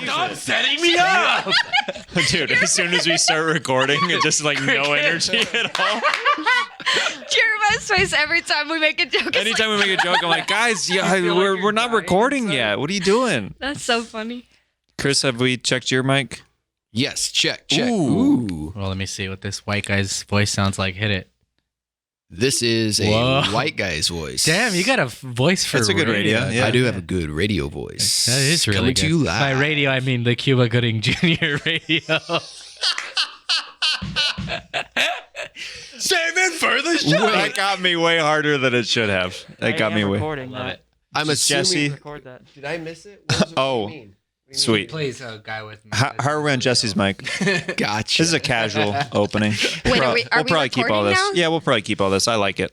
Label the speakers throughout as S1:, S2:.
S1: Stop setting me up!
S2: Dude, as soon as we start recording, it's just like no energy at all.
S3: Jeremiah's face every time we make a joke.
S2: Anytime we make a joke, I'm like, guys, yeah, we're not recording yet. What are you doing?
S3: That's so funny.
S2: Chris, have we checked your mic?
S1: Yes, check.
S2: Ooh.
S4: Well, let me see what this white guy's voice sounds like. Hit it.
S1: This is a white guy's voice.
S4: Damn, you got a voice for
S2: That's a good radio. Yeah.
S1: I do have a good radio voice.
S4: That is really
S1: Coming
S4: good.
S1: to you live.
S4: By radio, I mean the Cuba Gooding Jr. radio.
S1: Save it for the show.
S2: That got me way harder than it should have. That got me way.
S5: Recording that.
S1: I'm
S2: Jesse.
S1: assuming.
S5: Record that.
S1: Did I miss it? What
S2: Oh.
S1: do you mean?
S2: Sweet.
S4: Please, a guy with.
S2: How are we on Jesse's mic?
S1: Gotcha.
S2: This is a casual opening.
S3: Wait, are we
S2: we'll probably keep all
S3: recording
S2: this.
S3: now?
S2: Yeah, we'll probably keep all this. I like it.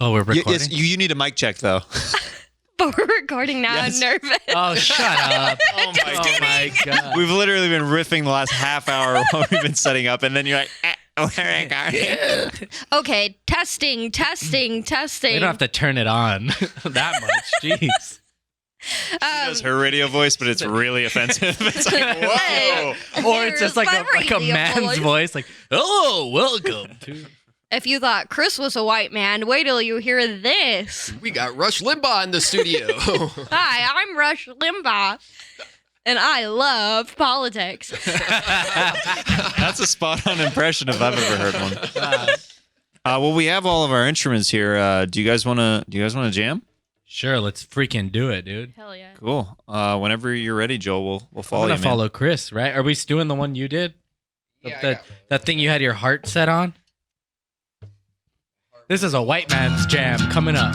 S4: Oh, we're recording.
S2: You need a mic check though.
S3: But we're recording now.
S2: Yes.
S3: I'm nervous.
S4: Oh, shut up!
S2: Oh
S4: my god!
S2: We've literally been riffing the last half hour while we've been setting up, and then you're like, we're recording.
S3: Okay, testing.
S4: We don't have to turn it on that much. Jeez.
S2: She does her radio voice, but it's really offensive. It's like, whoa.
S4: Or it's just like
S3: Here's my
S4: a
S3: radio
S4: man's voice, like, "Oh, welcome to."
S3: If you thought Chris was a white man, wait till you hear this.
S1: We got Rush Limbaugh in the studio.
S3: Hi, I'm Rush Limbaugh, and I love politics.
S2: That's a spot-on impression if I've ever heard one. Well, we have all of our instruments here. Do you guys want to jam?
S4: Sure, let's freaking do it, dude.
S3: Hell yeah.
S2: Cool. Whenever you're ready, Joel, we'll follow
S4: I'm
S2: you.
S4: gonna follow Chris, right? Are we doing the one you did?
S1: Yeah,
S4: That thing you had your heart set on? This is a white man's jam coming up.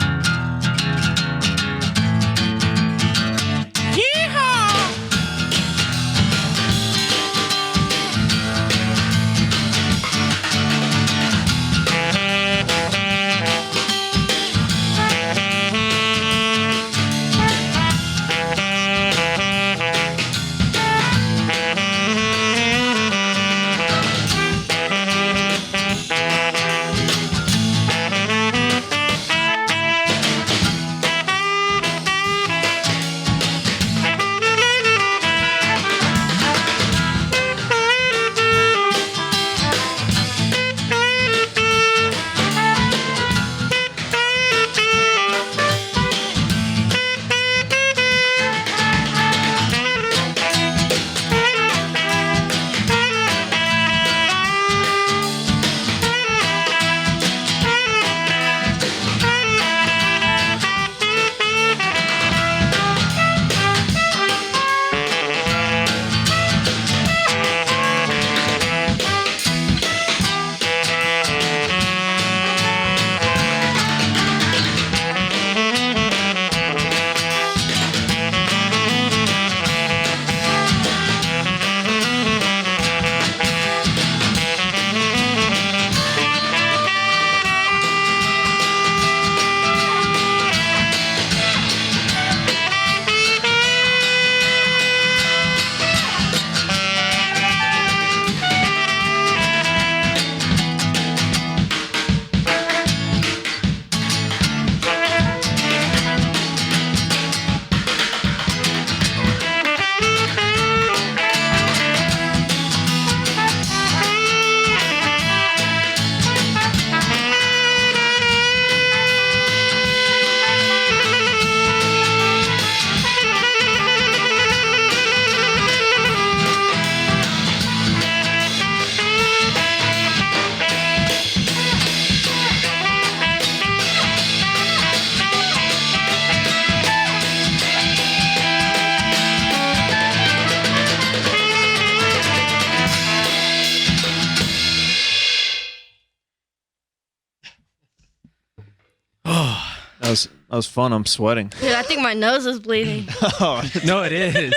S2: That was fun. I'm sweating.
S3: Dude, I think my nose is bleeding.
S2: Oh,
S4: No, it is.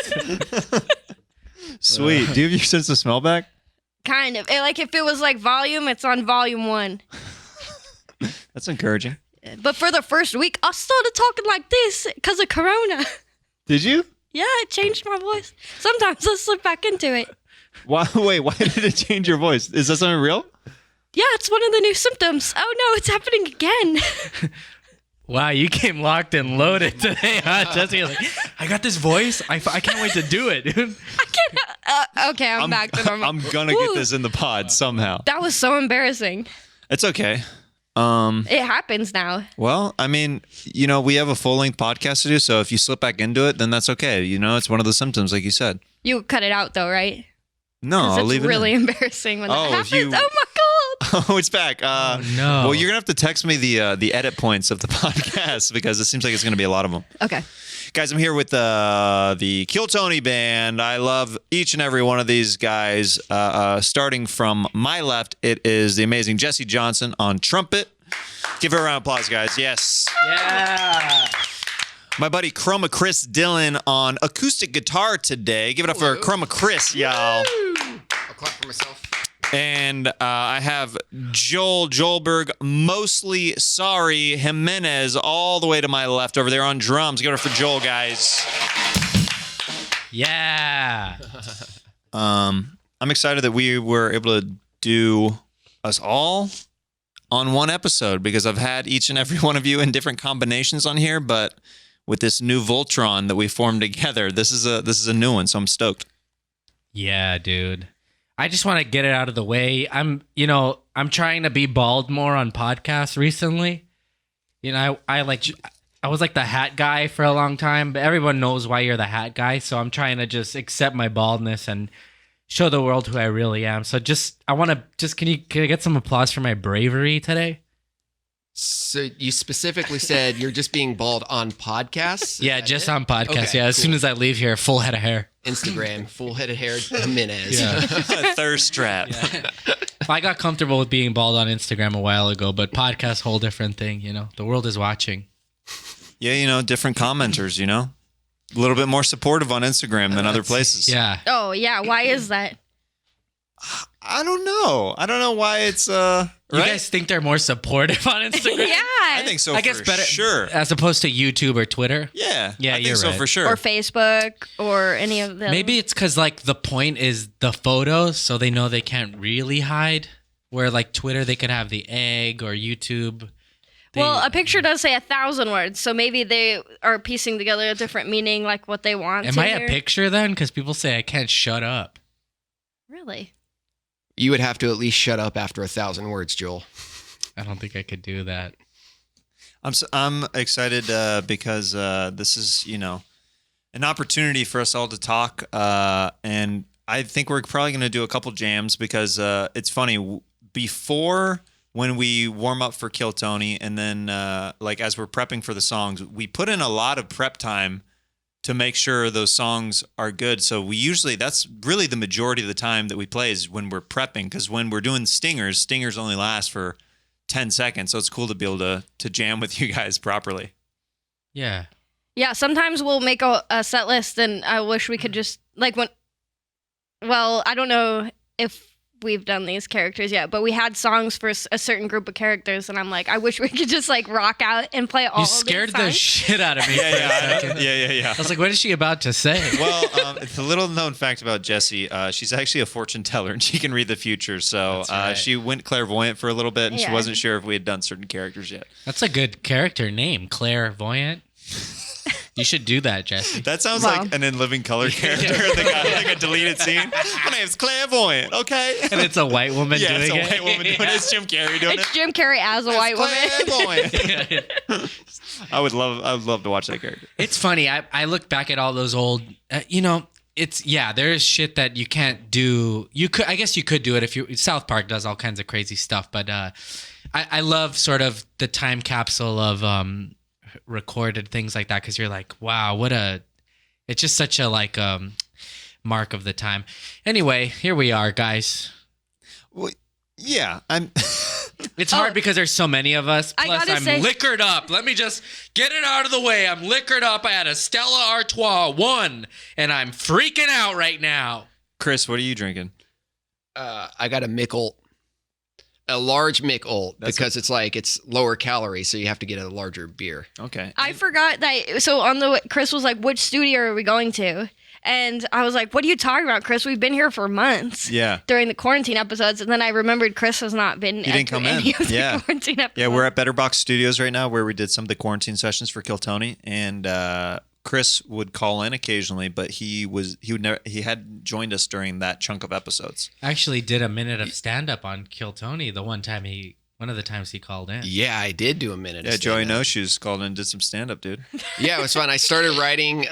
S2: sweet. Do you have your sense of smell back?
S3: Kind of. Like if it was like volume, it's on volume 1.
S2: That's encouraging.
S3: But for the first week, I started talking like this because of Corona.
S2: Did you?
S3: Yeah, it changed my voice. Sometimes I slip back into it.
S2: Why? Wait, why did it change your voice? Is that something real?
S3: Yeah, it's one of the new symptoms. Oh no, it's happening again.
S4: Wow, you came locked and loaded today, huh, Jesse? Like, I got this voice. I can't wait to do it, dude.
S3: I can't. Okay, I'm back to normal.
S2: I'm gonna get this in the pod somehow.
S3: That was so embarrassing.
S2: It's okay.
S3: It happens now.
S2: Well, I mean, we have a full-length podcast to do, so if you slip back into it, then that's okay. It's one of the symptoms, like you said.
S3: You cut it out though, right?
S2: No, I'll leave it.
S3: It's really
S2: in.
S3: embarrassing when that happens.
S2: Oh my god! Oh, it's back.
S4: No.
S2: Well, you're gonna have to text me the edit points of the podcast because it seems like it's gonna be a lot of them.
S3: Okay.
S2: Guys, I'm here with the Kill Tony band. I love each and every one of these guys. Starting from my left, it is the amazing Jessie Johnson on trumpet. Give her a round of applause, guys. Yes.
S4: Yeah.
S2: My buddy Chroma Dillon on acoustic guitar today. Give it up for Chroma y'all.
S1: I'll clap for myself.
S2: And I have Joelberg, mostly sorry, Jimenez, all the way to my left over there on drums. Give it up for Joel, guys.
S4: Yeah.
S2: I'm excited that we were able to do us all on one episode because I've had each and every one of you in different combinations on here, but with this new Voltron that we formed together, this is a new one, so I'm stoked.
S4: Yeah, dude. I just want to get it out of the way. I'm trying to be bald more on podcasts recently. I was like the hat guy for a long time, but everyone knows why you're the hat guy. So I'm trying to just accept my baldness and show the world who I really am. So can I get some applause for my bravery today?
S1: So you specifically said you're just being bald on podcasts?
S4: Yeah, just on podcasts.
S1: Okay,
S4: yeah, as
S1: cool.
S4: soon as I leave here, full head of hair.
S1: Instagram, full head of hair, Jimenez.
S4: Yeah.
S2: Thirst trap.
S4: Yeah. I got comfortable with being bald on Instagram a while ago, but podcast, whole different thing. The world is watching.
S2: Yeah, different commenters, a little bit more supportive on Instagram than other places.
S4: Yeah.
S3: Oh yeah, why is that?
S2: I don't know why it's
S4: You
S2: right?
S4: guys think they're more supportive on Instagram?
S3: Yeah.
S2: I think so.
S4: I guess
S2: for
S4: better,
S2: sure.
S4: as opposed to YouTube or Twitter.
S2: Yeah.
S4: Yeah,
S2: I think
S4: you're
S2: so
S4: right.
S2: for sure.
S3: Or Facebook or any of them.
S4: Maybe it's because the point is the photos, so they know they can't really hide. Where Twitter, they could have the egg, or YouTube.
S3: Well, a picture does say 1,000 words, so maybe they are piecing together a different meaning, like what they want.
S4: Am I a picture then? Because people say I can't shut up.
S3: Really?
S1: You would have to at least shut up after 1,000 words, Joel.
S4: I don't think I could do that.
S2: I'm excited because this is an opportunity for us all to talk, and I think we're probably going to do a couple jams because it's funny before. When we warm up for Kill Tony, and then as we're prepping for the songs, we put in a lot of prep time to make sure those songs are good. So that's really the majority of the time that we play is when we're prepping, because when we're doing stingers only last for 10 seconds. So it's cool to be able to jam with you guys properly.
S4: Yeah.
S3: Yeah, sometimes we'll make a set list, and I wish we could just, I don't know if we've done these characters yet, but we had songs for a certain group of characters, and I'm like, I wish we could just rock out and play all
S4: You
S3: of these
S4: scared the
S3: songs.
S4: shit out of me.
S2: Yeah.
S4: I was like, what is she about to say?
S2: Well, it's a little known fact about Jessie. She's actually a fortune teller, and she can read the future. So
S4: That's right.
S2: she went clairvoyant for a little bit, and she
S3: Yeah.
S2: wasn't sure if we had done certain characters yet.
S4: That's a good character name, Clairvoyant. You should do that, Jessie.
S2: That sounds
S3: Wow.
S2: like an In Living Color character that got a deleted scene. My name's Clairvoyant, okay?
S4: And it's a white woman
S2: Yeah,
S4: doing
S2: it's a
S4: it.
S2: white woman doing it. It's Jim Carrey doing
S3: It's
S2: it.
S3: Jim Carrey as a white woman.
S2: Clairvoyant. I would love to watch that character.
S4: It's funny. I look back at all those old, there is shit that you can't do. I guess you could do it if South Park does all kinds of crazy stuff, but I love sort of the time capsule of recorded things like that, because you're like, wow, it's just such a mark of the time. Anyway, here we are, guys.
S2: Well, yeah, I'm.
S4: It's hard because there's so many of us.
S3: I
S4: Plus,
S3: gotta
S4: I'm
S3: say-
S4: liquored up. Let me just get it out of the way. I'm liquored up. I had a Stella Artois 1, and I'm freaking out right now.
S2: Chris, what are you drinking?
S1: I got a Mick a large Mick Ult, because it's lower calorie, so you have to get a larger beer.
S2: Okay.
S3: I forgot that. So Chris was like, which studio are we going to? And I was like, what are you talking about, Chris? We've been here for months.
S2: Yeah.
S3: During the quarantine episodes. And then I remembered Chris has not been
S2: He didn't come
S3: any
S2: in.
S3: of the quarantine episodes.
S2: Yeah, we're at Better Box Studios right now where we did some of the quarantine sessions for Kill Tony. And Chris would call in occasionally, but he hadn't joined us during that chunk of episodes.
S4: I actually did a minute of stand-up on Kill Tony one of the times he called in.
S1: Yeah, I did do a minute.
S2: Yeah, Joey No Shoes called in and did some stand-up, dude.
S1: Yeah, it was fun. I started writing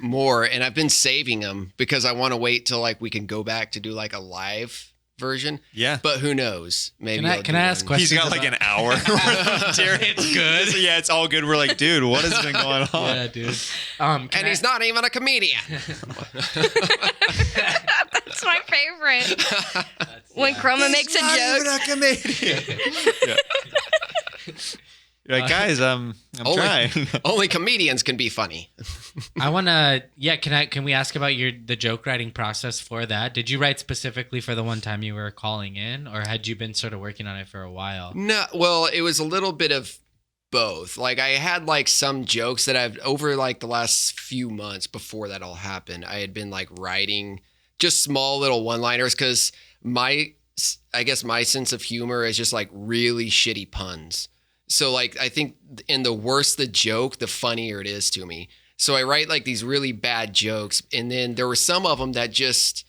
S1: more, and I've been saving them because I want to wait till like we can go back to do like a live version.
S2: Yeah.
S1: But who knows? Maybe
S4: Can I ask questions?
S2: He's got like an hour worth of material. It's good. Yeah, it's all good. We're like, dude, what has been going on?
S4: Yeah, dude.
S1: And he's not even a comedian.
S3: That's my favorite. When Chroma makes a joke.
S2: Even a comedian. Yeah. You're like, guys, I'm trying.
S1: Only comedians can be funny.
S4: I want to. Yeah, can we ask about the joke writing process for that? Did you write specifically for the one time you were calling in, or had you been sort of working on it for a while?
S1: No, well, it was a little bit of both. Like I had like some jokes that I've over like the last few months before that all happened. I had been like writing just small little one-liners because I guess my sense of humor is just like really shitty puns. So like I think in the worse the joke, the funnier it is to me. So I write like these really bad jokes, and then there were some of them that just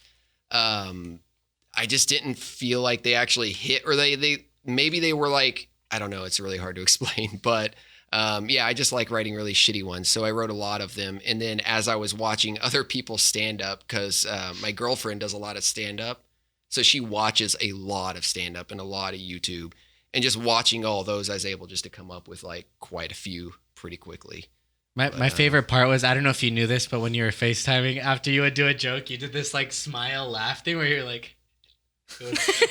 S1: I just didn't feel like they actually hit, or they maybe they were like, I don't know, it's really hard to explain, but yeah, I just like writing really shitty ones. So I wrote a lot of them, and then as I was watching other people stand up, because my girlfriend does a lot of stand up, so she watches a lot of stand up and a lot of YouTube. And just watching all those, I was able just to come up with like quite a few pretty quickly.
S4: My favorite part was, I don't know if you knew this, but when you were FaceTiming, after you would do a joke, you did this like smile laugh thing where you're like,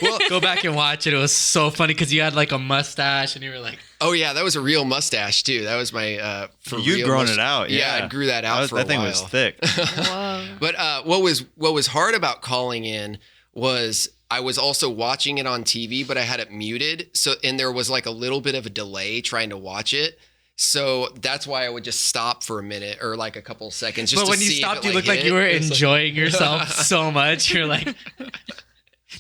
S4: well, go back and watch it. It was so funny because you had like a mustache and you were like,
S1: oh yeah, that was a real mustache too. That was my
S2: You'd grown it out.
S1: Yeah, I grew that out for a while.
S2: That thing was thick.
S3: Whoa.
S1: But what was hard about calling in was I was also watching it on TV, but I had it muted. So, and there was like a little bit of a delay trying to watch it. So that's why I would just stop for a minute or like a couple of seconds. Just
S4: but when
S1: to
S4: you
S1: see
S4: stopped,
S1: if it,
S4: you looked like
S1: hit.
S4: you were
S1: It's
S4: enjoying yourself so much. You're like,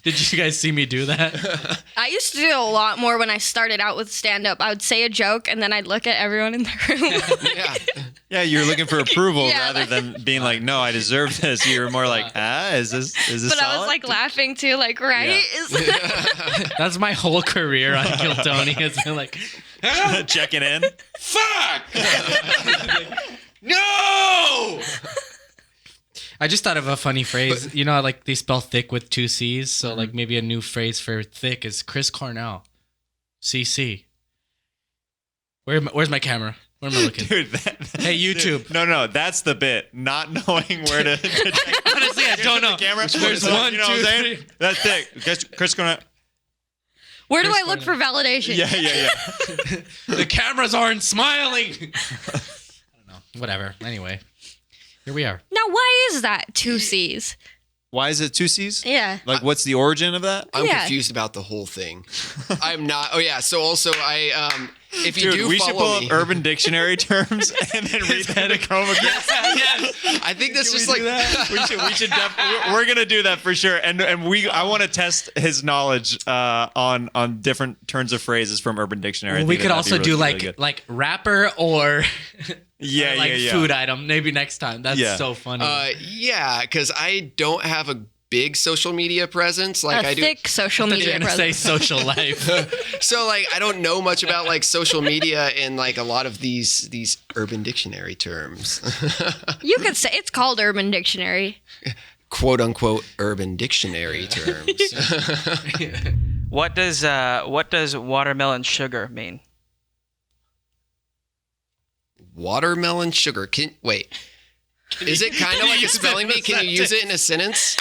S4: did you guys see me do that?
S3: I used to do a lot more when I started out with stand-up. I would say a joke, and then I'd look at everyone in the room.
S1: Yeah.
S2: Yeah, you're looking for approval
S3: Yeah.
S2: rather than being like, no, I deserve this. You're more like, is this
S3: But I was
S2: solid?
S3: like laughing too, like, right?
S2: Yeah.
S4: That's my whole career on Kill Tony. It's been like,
S2: checking in.
S4: fuck! No! I just thought of a funny phrase. You know, like they spell thick with 2 C's. So like maybe a new phrase for thick is Chris Cornell. CC. Where's my camera? Where am I looking?
S2: Dude,
S4: Hey, YouTube.
S2: Dude, no, that's the bit. Not knowing where to check.
S4: Honestly, I don't know.
S2: The camera.
S4: There's
S2: So,
S4: one,
S2: you know
S4: two,
S2: what I'm saying?
S4: three.
S2: That's thick. Chris going to...
S3: Where do I look for validation?
S2: Yeah.
S4: The cameras aren't smiling. I don't know. Whatever. Anyway, here we are.
S3: Now, why is that 2 C's?
S2: Why is it 2 C's?
S3: Yeah.
S2: Like, what's the origin of that?
S1: I'm
S3: Yeah.
S1: confused about the whole thing. I'm not. Oh yeah. So also I if you
S2: Dude,
S1: do
S2: we should
S1: follow
S2: pull
S1: me,
S2: up Urban Dictionary terms and then read them to Chroma.
S4: Yes.
S1: I think that's
S2: Can
S1: just
S2: we
S1: like
S2: do that? We should we're gonna do that for sure. And I want to test his knowledge on different turns of phrases from Urban Dictionary. I
S4: We
S2: think
S4: could
S2: that'd be
S4: also do
S2: really good.
S4: like rapper or
S2: yeah,
S4: like
S2: yeah.
S4: food item. Maybe next time. That's
S2: Yeah.
S4: so funny.
S1: yeah, because I don't have a big social media presence like
S3: A
S1: I do.
S3: thick social
S4: You're
S3: media
S4: gonna say
S3: presence.
S4: social life.
S1: So like I don't know much about like social media and like a lot of these Urban Dictionary terms.
S3: You could say it's called Urban Dictionary.
S1: Quote unquote Urban Dictionary terms.
S5: What does watermelon sugar mean?
S1: Watermelon sugar. Wait. Is it kind of like a spelling bee? Can you use it in a sentence?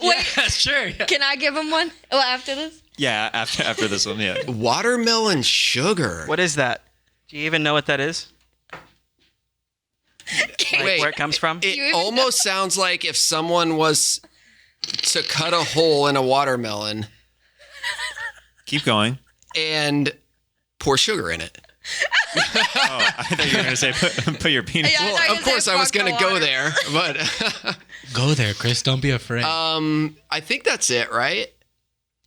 S3: Wait,
S4: Yeah, sure. Yeah.
S3: can I give him one? Well, after this?
S2: Yeah, after this one, yeah.
S1: Watermelon sugar.
S5: What is that? Do you even know what that is? Like
S1: Wait,
S5: where it comes from?
S3: You
S1: It
S3: even
S1: almost sounds like if someone was to cut a hole in a watermelon
S2: Keep going.
S1: and pour sugar in it.
S2: I thought you were going to say put your penis.
S3: Yeah, I thought you
S1: Of course,
S3: said
S1: I was
S3: fuck
S1: going
S3: the
S1: to go
S3: water.
S1: there, but
S4: Go there, Chris. Don't be afraid.
S1: I think that's it, right?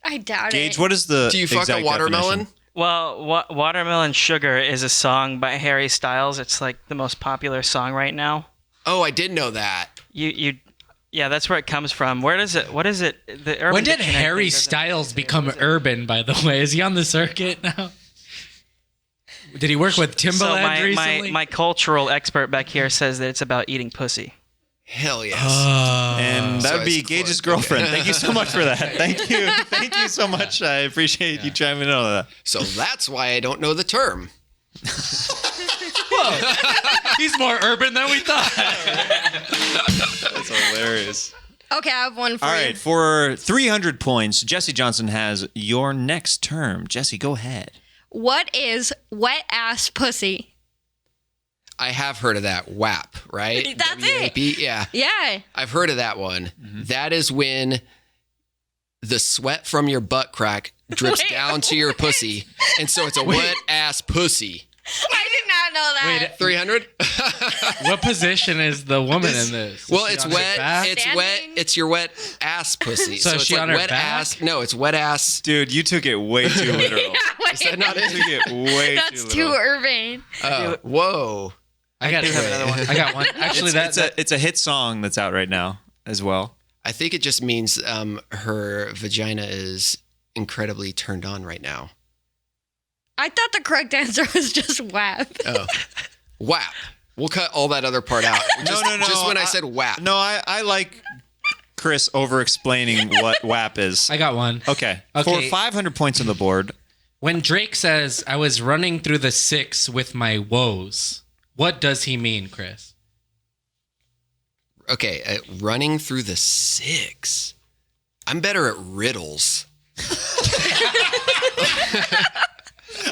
S3: I doubt
S2: Gage,
S3: it.
S2: what is the
S1: Do you fuck a
S2: exact
S1: watermelon?
S2: definition?
S5: Well, Watermelon Sugar is a song by Harry Styles. It's like the most popular song right now.
S1: Oh, I did know that.
S5: Yeah, that's where it comes from. What is it? The Urban
S4: When did
S5: Dictionary
S4: Harry
S5: doesn't-
S4: Styles become urban, by the way? Is he on the circuit now? Did he work with
S5: So
S4: Timbaland recently?
S5: my cultural expert back here says that it's about eating pussy.
S1: Hell yes.
S2: And that
S1: So
S2: would be
S1: it's
S2: Gage's
S1: close.
S2: girlfriend. Thank you so much for that. Thank you. Thank you so much. I appreciate you chiming in on that.
S1: So that's why I don't know the term.
S4: He's more urban than we thought.
S2: That's hilarious.
S3: Okay, I have one for
S2: All
S3: you.
S2: right, for 300 points, Jessie Johnson has your next term. Jessie, go ahead.
S3: What is wet ass pussy?
S1: I have heard of that. WAP, right?
S3: That's it.
S1: WAP? Yeah.
S3: Yeah.
S1: I've heard of that one. That is when the sweat from your butt crack drips
S3: Wait,
S1: down to your pussy. And so it's a wet ass pussy.
S3: I did not know that.
S4: Wait,
S1: 300?
S4: what position is the woman in this?
S1: Well,
S4: Is she
S1: it's
S4: on her
S1: wet.
S4: back?
S1: It's
S3: Standing?
S1: wet. It's your wet ass pussy.
S4: So is
S1: it's
S4: she
S1: like
S4: on her
S1: wet
S4: back?
S1: ass. No, it's wet ass.
S2: Dude, you took it way too literal.
S3: Wait,
S1: Is that not
S2: You
S1: it?
S2: took it way
S3: that's
S2: too
S3: too
S2: literal.
S3: urban.
S1: Whoa.
S4: I got
S5: do have another one.
S4: I got one. Actually,
S2: It's a hit song that's out right now as well.
S1: I think it just means her vagina is incredibly turned on right now.
S3: I thought the correct answer was just WAP.
S1: Oh. WAP. We'll cut all that other part out. Just,
S2: no.
S1: Just when I said WAP.
S2: No, I like Chris over-explaining what WAP is.
S4: I got one.
S2: Okay.
S4: Okay.
S2: For 500 points on the board,
S4: When Drake says, "I was running through the 6 with my woes," what does he mean, Chris?
S1: Okay, running through the 6. I'm better at riddles.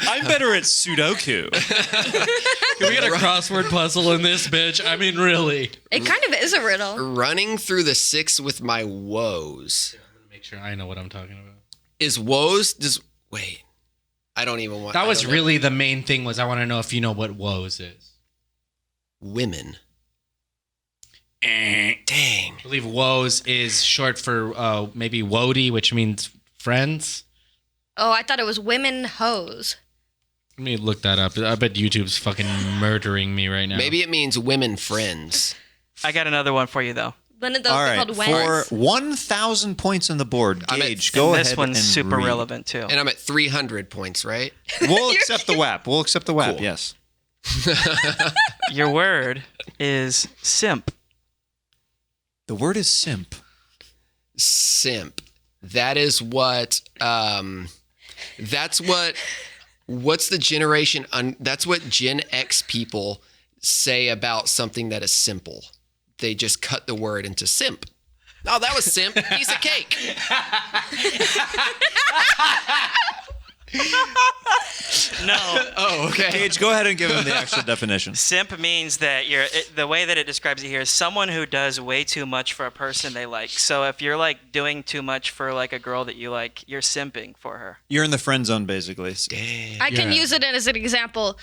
S2: I'm better at Sudoku.
S4: Can we get a crossword puzzle in this bitch? I mean, really.
S3: It kind of is a riddle.
S1: Running through the 6 with my woes.
S4: Make sure I know what I'm talking about.
S1: Is woes? Wait. I don't even want.
S4: That
S1: I
S4: was
S1: don't know.
S4: really the main thing. Was I want to know if you know what woes is.
S1: Women.
S4: I
S1: Dang.
S4: believe woes is short for maybe wody, which means friends.
S3: Oh, I thought it was women hoes.
S4: Let me look that up. I bet YouTube's fucking murdering me right now.
S1: Maybe it means women friends.
S5: I got another one for you though.
S3: One of those
S2: All
S3: are
S2: right.
S3: called
S2: For
S3: wens.
S2: 1,000 points on the board,
S1: I'm at-
S2: Gage,
S1: and
S2: go
S5: And this
S2: ahead
S5: one's
S2: and
S5: super
S2: read.
S5: relevant too.
S1: And I'm at 300 points, right?
S2: We'll accept the WAP. We'll accept the WAP,
S1: Cool.
S2: yes.
S5: Your word is simp.
S2: The word is simp.
S1: Simp. That is what. That's what. What's the generation? That's what Gen X people say about something that is simple. They just cut the word into simp. Oh, that was simp. Piece of cake.
S5: No.
S1: Oh, okay.
S2: Gage, go ahead and give him the actual definition.
S5: Simp means that the way that it describes it here is someone who does way too much for a person they like. So if you're like doing too much for like a girl that you like, you're simping for her.
S2: You're in the friend zone, basically.
S3: I can
S4: Yeah.
S3: use it as an example.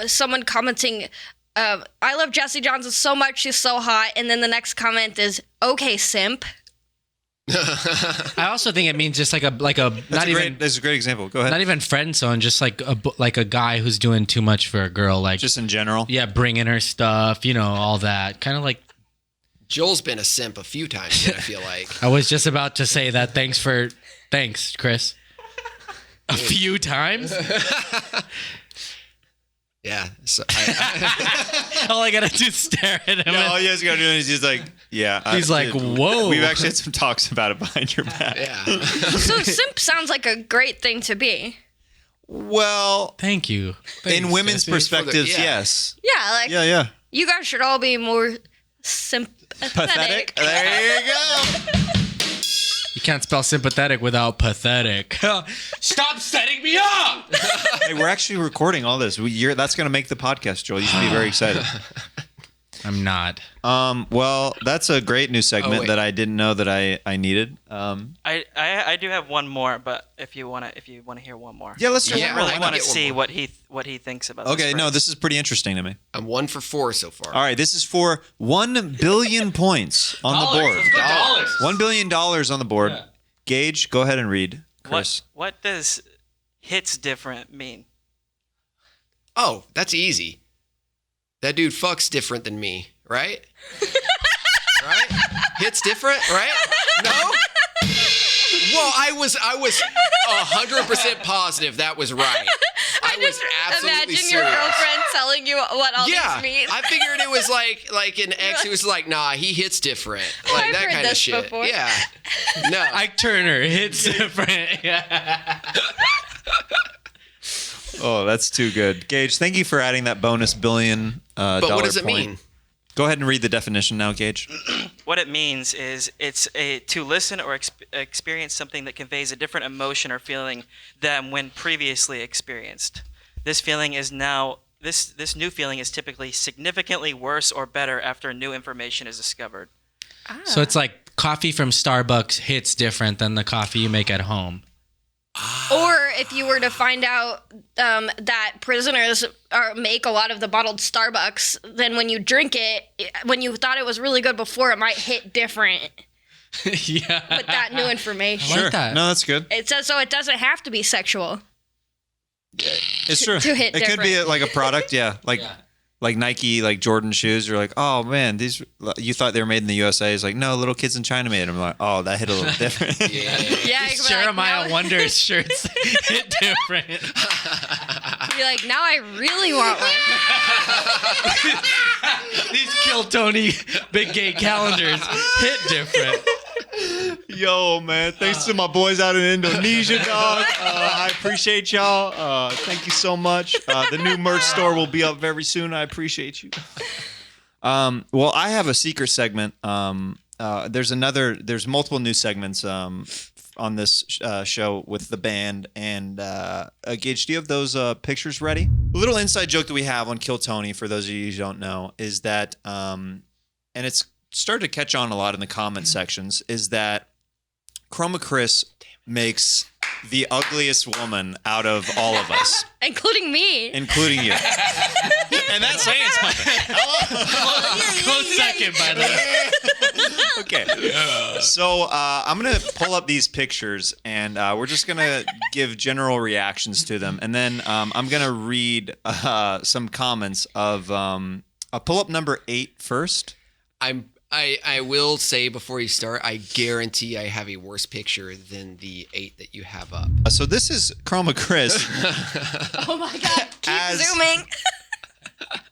S3: Someone commenting, I love Jessie Johnson so much, she's so hot. And then the next comment is, okay, simp.
S4: I also think it means just like a
S2: That's a great example. Go ahead.
S4: not even friend zone, just like a guy who's doing too much for a girl, like
S2: Just in general.
S4: yeah, bringing her stuff, all that kind of like.
S1: Joel's been a simp a few times, I feel like.
S4: I was just about to say that. Thanks, Chris. A few times.
S1: Yeah. So
S4: All I gotta do is stare at him.
S2: Yeah, all you guys gotta do is he's like, yeah.
S4: He's like, whoa.
S2: We've actually had some talks about it behind your back.
S1: yeah.
S3: So simp sounds like a great thing to be.
S2: Well,
S4: Thank you.
S2: in women's
S4: Jesse.
S2: perspectives,
S1: yeah.
S2: yes.
S3: Yeah, like
S2: Yeah.
S3: you guys should all be more sympathetic.
S2: Pathetic. There you go.
S4: You can't spell sympathetic without pathetic. Stop setting me up.
S2: Hey, we're actually recording all this. That's going to make the podcast, Joel. You should be very excited.
S4: I'm not.
S2: Well, that's a great new segment
S1: wait.
S2: that I didn't know that I needed.
S5: I do have one more, but if you wanna hear one more,
S2: Yeah, let's do
S1: Yeah,
S5: I really
S1: why not
S5: want to
S1: get one
S5: see
S1: more?
S5: what he thinks about.
S2: Okay,
S5: this
S2: no,
S5: phrase.
S2: this is pretty interesting to me.
S1: I'm 1 for 4 so far.
S2: All right, this is for 1 billion points on the board. $1 billion on the board.
S4: Yeah.
S2: Gage, go ahead and read, Chris.
S5: What does hits different mean?
S1: Oh, that's easy. That dude fucks different than me, right? Right? Hits different, right? No? Well, I was 100% positive that was right. I was absolutely
S3: imagine
S1: serious.
S3: your girlfriend telling you what all
S1: Yeah,
S3: these mean.
S1: I figured it was like an ex who was like, nah, he hits different. Like
S3: I've
S1: that
S3: heard
S1: kind of
S3: this
S1: shit.
S3: before.
S1: Yeah. No.
S4: Ike Turner hits different. Yeah.
S2: Oh, that's too good. Gage, thank you for adding that bonus billion
S1: But
S2: dollar
S1: what does it
S2: point.
S1: mean?
S2: Go ahead and read the definition now, Gage.
S5: What it means is it's to listen or experience something that conveys a different emotion or feeling than when previously experienced. This feeling is now this new feeling is typically significantly worse or better after new information is discovered.
S4: So it's like coffee from Starbucks hits different than the coffee you make at home.
S3: Or if you were to find out that prisoners make a lot of the bottled Starbucks, then when you drink it, when you thought it was really good before, it might hit different
S4: Yeah.
S3: with that new information.
S4: I like that.
S2: No, that's good.
S3: It says so it doesn't have to be sexual.
S2: It's true.
S3: to hit
S2: it could be like a product, yeah. Like Nike, like Jordan shoes. You're like, oh man, these. You thought they were made in the USA. It's like, no, little kids in China made them. I'm like, oh, that hit a little different.
S3: Yeah,
S4: These
S3: you could be like,
S4: Jeremiah
S3: now-
S4: Wonders shirts hit different.
S3: You're like, now I really want one.
S4: These Kill Tony big gay calendars hit different.
S2: Yo, man, thanks to my boys out in Indonesia, dog. I appreciate y'all. Thank you so much. The new merch store will be up very soon. I appreciate you. Well, I have a secret segment. There's multiple new segments on this show with the band. And Gage, do you have those pictures ready? A little inside joke that we have on Kill Tony, for those of you who don't know, is that, and it's started to catch on a lot in the comment sections, is that Chroma Chris makes the ugliest woman out of all of us,
S3: Including me.
S2: including you. And that's saying something.
S4: Close second, by the way.
S2: Okay. So I'm going to pull up these pictures, and we're just going to give general reactions to them. And then I'm going to read some comments of I'll pull up number 8 first.
S1: I will say before you start, I guarantee I have a worse picture than the 8 that you have up.
S2: So this is Chroma Chris,
S3: Oh my God. Keep
S2: As-
S3: zooming.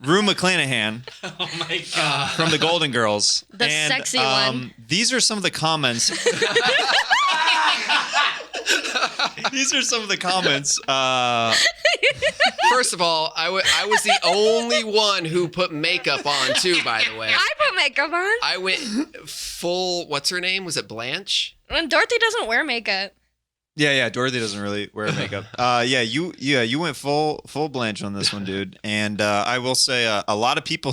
S2: Rue McClanahan
S4: Oh my God.
S2: from the Golden Girls.
S3: The sexy one.
S2: These are some of the comments. These are some of the comments.
S1: First of all, I was the only one who put makeup on too, by the way.
S3: I put makeup on.
S1: I went full, what's her name? Was it Blanche?
S3: And Dorothy doesn't wear makeup.
S2: Yeah, Dorothy doesn't really wear makeup. You went full Blanche on this one, dude. And I will say a lot of people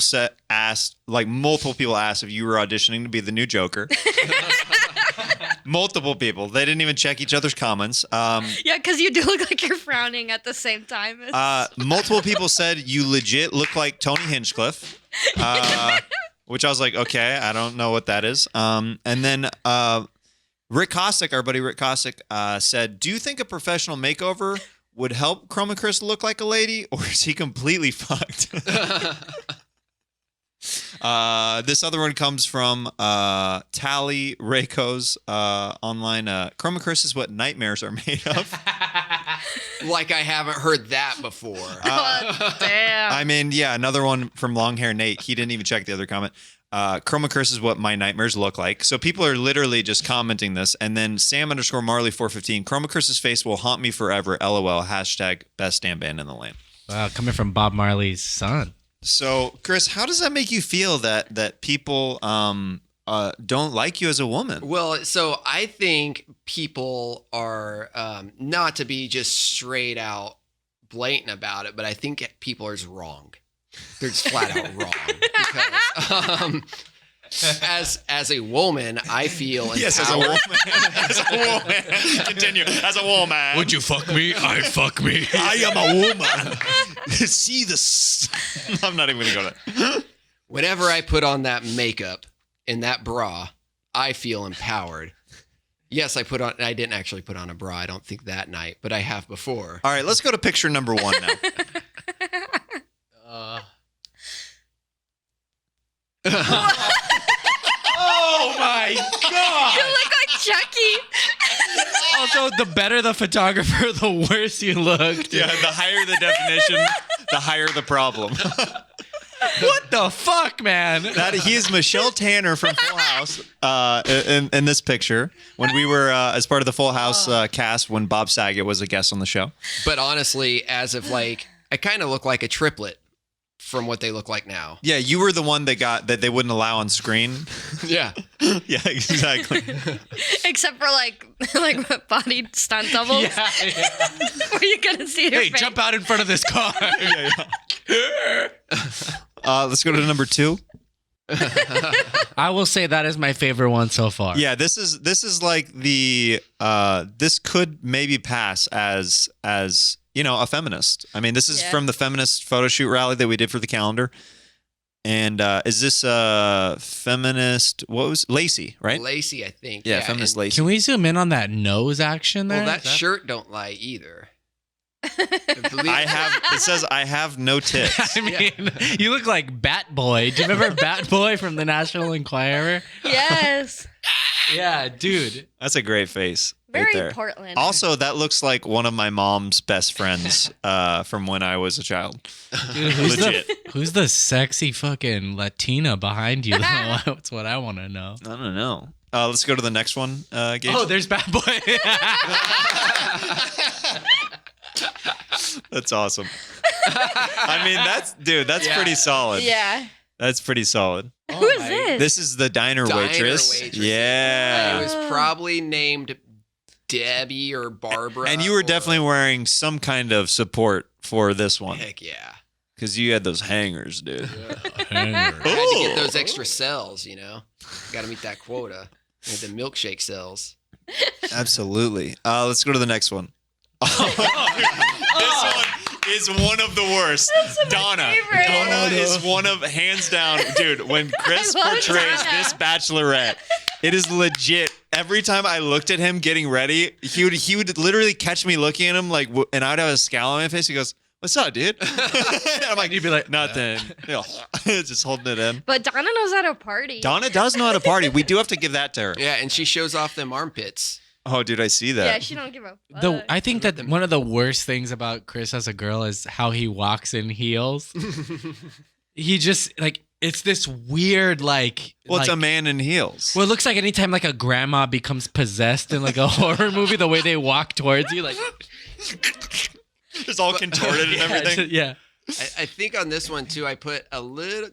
S2: asked, like multiple people asked if you were auditioning to be the new Joker. Multiple people. They didn't even check each other's comments.
S3: Yeah, because you do look like you're frowning at the same time.
S2: Multiple people said you legit look like Tony Hinchcliffe, which I was like, okay, I don't know what that is. And then Rick Kosick, our buddy Rick Kosick, said, do you think a professional makeover would help Chroma Chris look like a lady, or is he completely fucked? This other one comes from Tally Reiko's online. Chroma Chris is what nightmares are made of.
S1: Like I haven't heard that before.
S3: Damn.
S2: I mean, yeah, another one from Long Hair Nate. He didn't even check the other comment. Chroma Curse is what my nightmares look like. So people are literally just commenting this. And then Sam_Marley415, Chroma Curse's face will haunt me forever. LOL. Hashtag best damn band in the land.
S4: Wow, coming from Bob Marley's son.
S2: So, Chris, how does that make you feel that people don't like you as a woman?
S1: Well, so I think people are not to be just straight out blatant about it, but I think people are wrong. They're just flat out wrong. Because as a woman, I feel empowered.
S2: Yes, as a woman. As a woman. Continue. As a woman.
S4: Would you fuck me? I'd fuck me.
S2: I am a woman. See this. I'm not even going to go there.
S1: Whenever I put on that makeup and that bra, I feel empowered. Yes, I didn't actually put on a bra. I don't think that night, but I have before.
S2: All right, let's go to picture number 1 now.
S4: Oh my god!
S3: You look like Chucky.
S4: Also, the better the photographer, the worse you looked.
S2: Yeah, the higher the definition, the higher the problem.
S4: What the fuck, man?
S2: He is Michelle Tanner from Full House in this picture when we were as part of the Full House cast when Bob Saget was a guest on the show.
S1: But honestly, as of I kind of look like a triplet from what they look like now.
S2: Yeah, you were the one that they wouldn't allow on screen.
S1: Yeah.
S2: Yeah, exactly.
S3: Except for like body stunt doubles.
S4: Yeah.
S3: Where you gonna see your
S4: Hey,
S3: face.
S4: jump out in front of this car.
S2: Let's go to number 2.
S4: I will say that is my favorite one so far.
S2: Yeah, this is like this could maybe pass as a feminist. I mean, this is from the feminist photo shoot rally that we did for the calendar. And is this feminist? What was Lacey, right?
S1: Lacey, I think.
S2: Yeah, feminist Lacey.
S4: Can we zoom in on that nose action there?
S1: Well, that shirt don't lie either.
S2: It says I have no tits.
S4: I mean, you look like Bat Boy. Do you remember Bat Boy from the National Enquirer?
S3: Yes.
S4: Yeah, dude.
S2: That's a great face.
S3: Very
S2: right there.
S3: Portland.
S2: Also, that looks like one of my mom's best friends from when I was a child.
S4: Dude, who's the sexy fucking Latina behind you? That's what I want to know.
S2: I don't know. Let's go to the next one, Gage.
S4: Oh, there's Bat Boy.
S2: That's awesome. I mean, that's pretty solid.
S3: Yeah.
S2: That's pretty solid.
S3: Who is this?
S2: This is the diner waitress.
S1: It
S2: Yeah.
S1: was probably named Debbie or Barbara.
S2: And you were definitely wearing some kind of support for this one.
S1: Heck yeah.
S2: Because you had those hangers, dude.
S1: I had to get those extra cells, Got to meet that quota. And the milkshake cells.
S2: Absolutely. Let's go to the next one. This one is one of the worst. Donna. Donna is one of, hands down, dude, when Chris
S3: I love
S2: portrays
S3: Donna.
S2: this bachelorette, it is legit. Every time I looked at him getting ready, he would literally catch me looking at him and I would have a scowl on my face. He goes, "What's up, dude?" I'm like,
S4: You'd be like,
S2: "Nothing." Just holding it in.
S3: But Donna knows how to party.
S2: Donna does know how to party. We do have to give that to her.
S1: Yeah, and she shows off them armpits.
S2: Oh, dude, I see that.
S3: Yeah, she don't give a fuck.
S4: I think that one of the worst things about Chris as a girl is how he walks in heels. He just it's this weird
S2: Well, it's a man in heels.
S4: Well, it looks like anytime a grandma becomes possessed in a horror movie, the way they walk towards you,
S2: It's all contorted and everything.
S4: Yeah.
S1: I think on this one too, I put